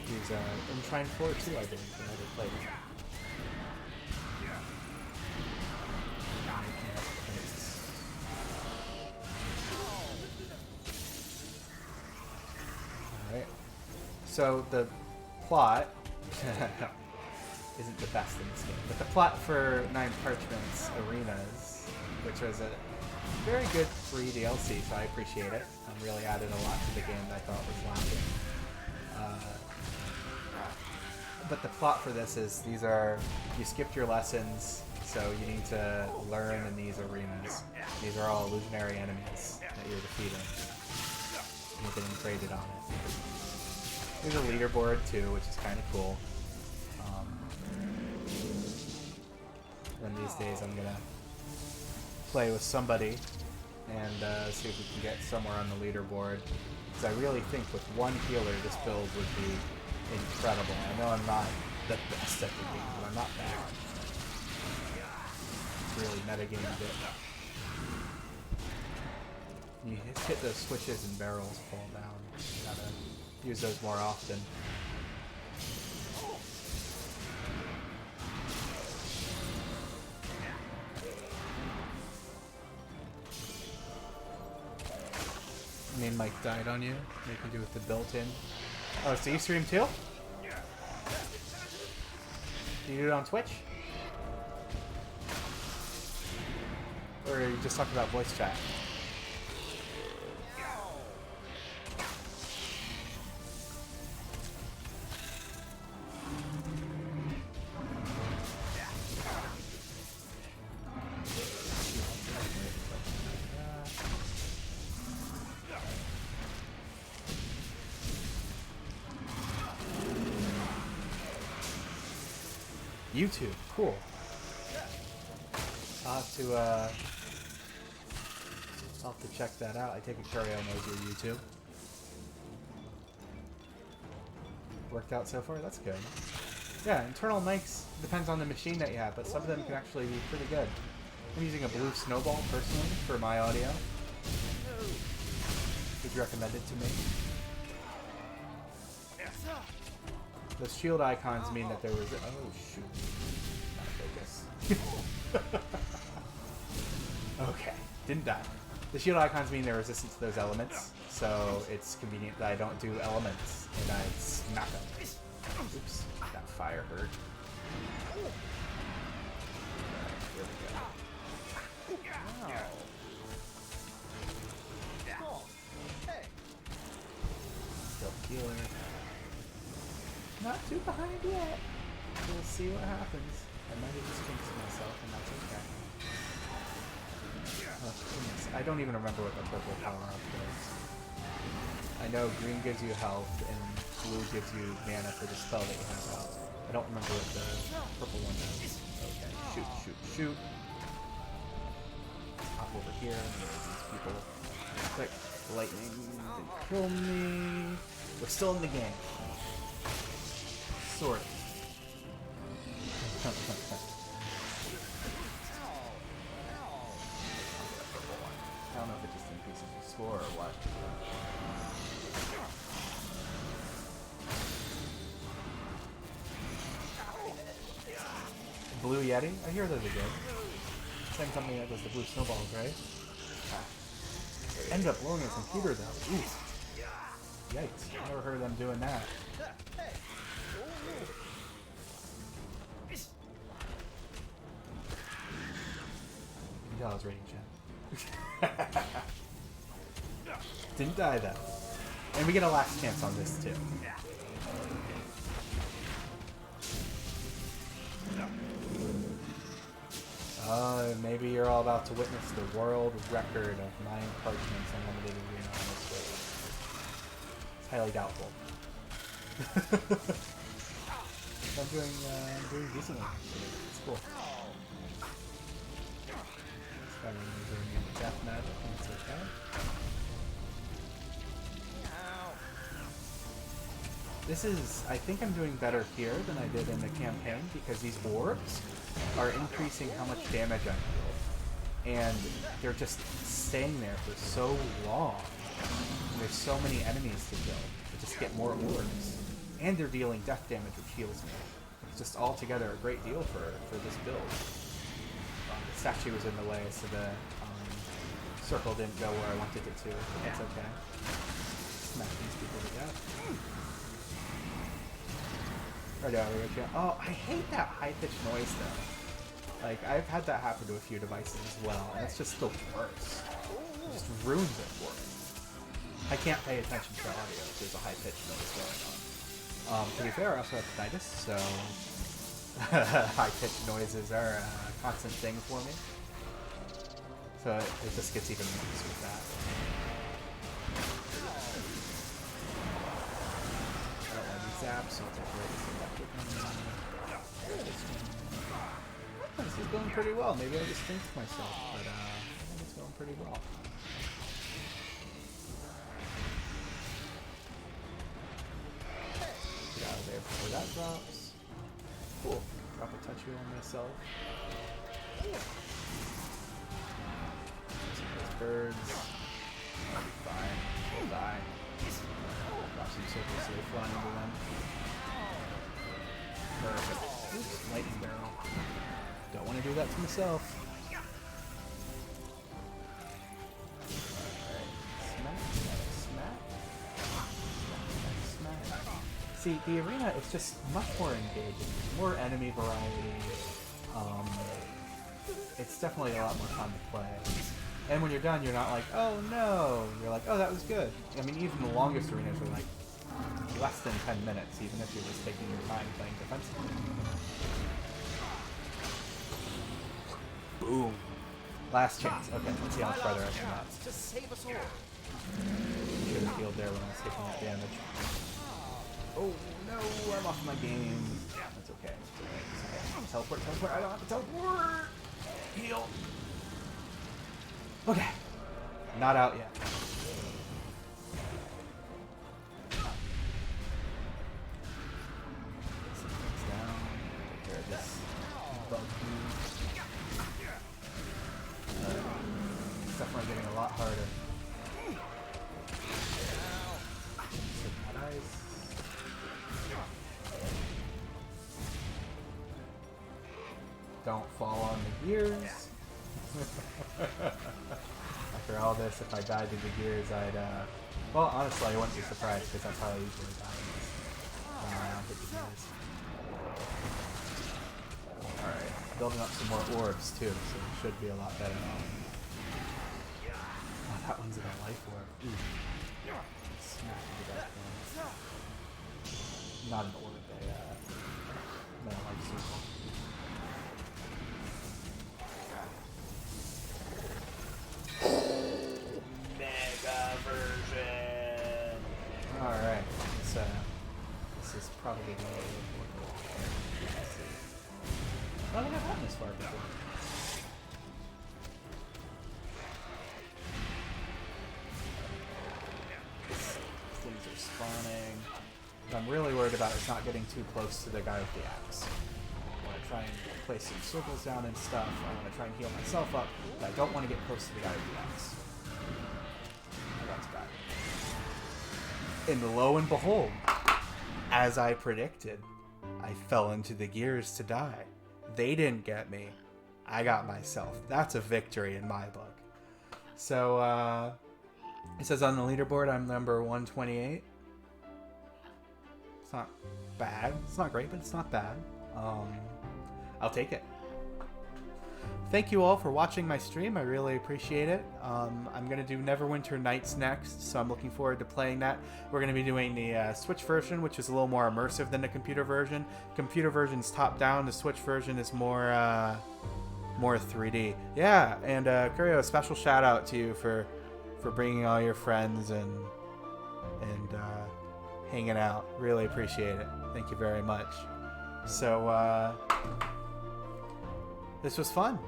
He's in Shrine 4 too, I believe, I never played it. Alright. So the plot isn't the best in this game, but the plot for 9 Parchments Arenas, which was a very good free DLC, so I appreciate it. Really added a lot to the game that I thought was lacking. But the plot for this is you skipped your lessons, so you need to learn in these arenas. These are all illusionary enemies that you're defeating. And you're getting graded on it. There's a leaderboard too, which is kind of cool. One of these days I'm gonna play with somebody and see if we can get somewhere on the leaderboard. Because I really think with one healer this build would be incredible. I know I'm not the best at the game, but I'm not bad. It's really metagamed it. You just hit those switches and barrels fall down. You gotta use those more often. I mean, Mike died on you. You can do with the built-in. Oh, so you stream too? Do you do it on Twitch? Or are you just talking about voice chat? YouTube, cool. I'll have to check that out. I take it Curio knows your YouTube. Worked out so far? That's good. Yeah, internal mics depends on the machine that you have, but some of them can actually be pretty good. I'm using a blue snowball personally for my audio. Would you recommend it to me? The shield icons mean that there was a... Oh, shoot. Not focus. Okay. Didn't die. The shield icons mean they're resistant to those elements, so it's convenient that I don't do elements, and I smack them. Oops. That fire hurt. Here we go. Still healer. Not too behind yet. We'll see what happens. I might have just jinxed myself, and that's okay. Oh, goodness. I don't even remember what the purple power-up does. I know green gives you health, and blue gives you mana for the spell that you have out. I don't remember what the purple one does. Okay, shoot, shoot, shoot. Hop over here, and there's these people. Quick, lightning, they kill me. We're still in the game. Sort of. I don't know if it just increases your score or what. Blue Yeti? I hear those are good. Same company that does the blue snowballs, right? Ended up blowing a computer though. Ooh. Yikes. I never heard of them doing that. I was reading chat. Didn't die though. And we get a last chance on this too. Maybe you're all about to witness the world record of 9 Parchments Unlimited Arena on this stage. It's highly doubtful. I'm doing decently. It's cool. Death magic, and it's okay. This is, I think I'm doing better here than I did in the campaign because these orbs are increasing how much damage I deal. And they're just staying there for so long. And there's so many enemies to kill. I just get more orbs. And they're dealing death damage, which heals me. It's just altogether a great deal for this build. The statue was in the way, so the circle didn't go where I wanted it to. But that's okay. Smack these people to death. Right over here. Oh, I hate that high-pitched noise, though. Like, I've had that happen to a few devices as well, and it's just the worst. It just ruins it for me. I can't pay attention to audio if there's a high-pitched noise going on. To be fair, I also have tinnitus, so high-pitched noises are a constant thing for me. So it just gets even worse with that. I don't want these zaps, so I'll take away this electric one. This is going pretty well. Maybe I just jinxed myself, but I think it's going pretty well. Get out of there before that drops. Cool. Drop a touchy on myself. Those birds. I'll be fine. We'll die. Drop some circles so they fly into them. Perfect. Oops, lightning barrel. Don't want to do that to myself. Alright. Smack. See, the arena is just much more engaging. More enemy variety. It's definitely a lot more fun to play. And when you're done, you're not like, oh no! You're like, oh, that was good. I mean, even the longest arenas are like less than 10 minutes, even if you're just taking your time playing defensively. Boom. Last chance. Okay, let's see how much farther I can get. To save us all. Should have healed there when I was taking that damage. Oh no, I'm off my game. That's okay. It's okay. It's okay. Teleport, teleport. I don't have to teleport. Heal. Okay. Not out yet. Some things down. Take care of this bug dude. It's definitely getting a lot harder. Take that ice. Don't fall on the gears. After all this, if I died to the gears, I'd, well, honestly, I wouldn't be surprised, because that's how I usually die. Around hit the gears. Alright, building up some more orbs, too, so it should be a lot better. Oh, that one's in a life orb. Ooh. Smack into that one. Not an orb, no, life circle. Alright, so this is probably the way we're let's see. I don't think I've gotten this far before. Things are spawning. What I'm really worried about is not getting too close to the guy with the axe. I want to try and place some circles down and stuff. I want to try and heal myself up, but I don't want to get close to the guy with the axe. That's bad. And lo and behold, as I predicted, I fell into the gears to die. They didn't get me. I got myself. That's a victory in my book. So, it says on the leaderboard I'm number 128. It's not bad. It's not great, but it's not bad. I'll take it. Thank you all for watching my stream. I really appreciate it. I'm going to do Neverwinter Nights next, so I'm looking forward to playing that. We're going to be doing the Switch version, which is a little more immersive than the computer version. Computer version's top-down. The Switch version is more 3D. Yeah, and Curio, a special shout-out to you for bringing all your friends and hanging out. Really appreciate it. Thank you very much. So, this was fun.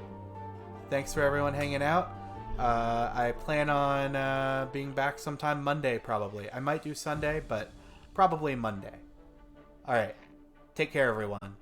Thanks for everyone hanging out. I plan on being back sometime Monday, probably. I might do Sunday, but Probably Monday. All right. Take care, everyone.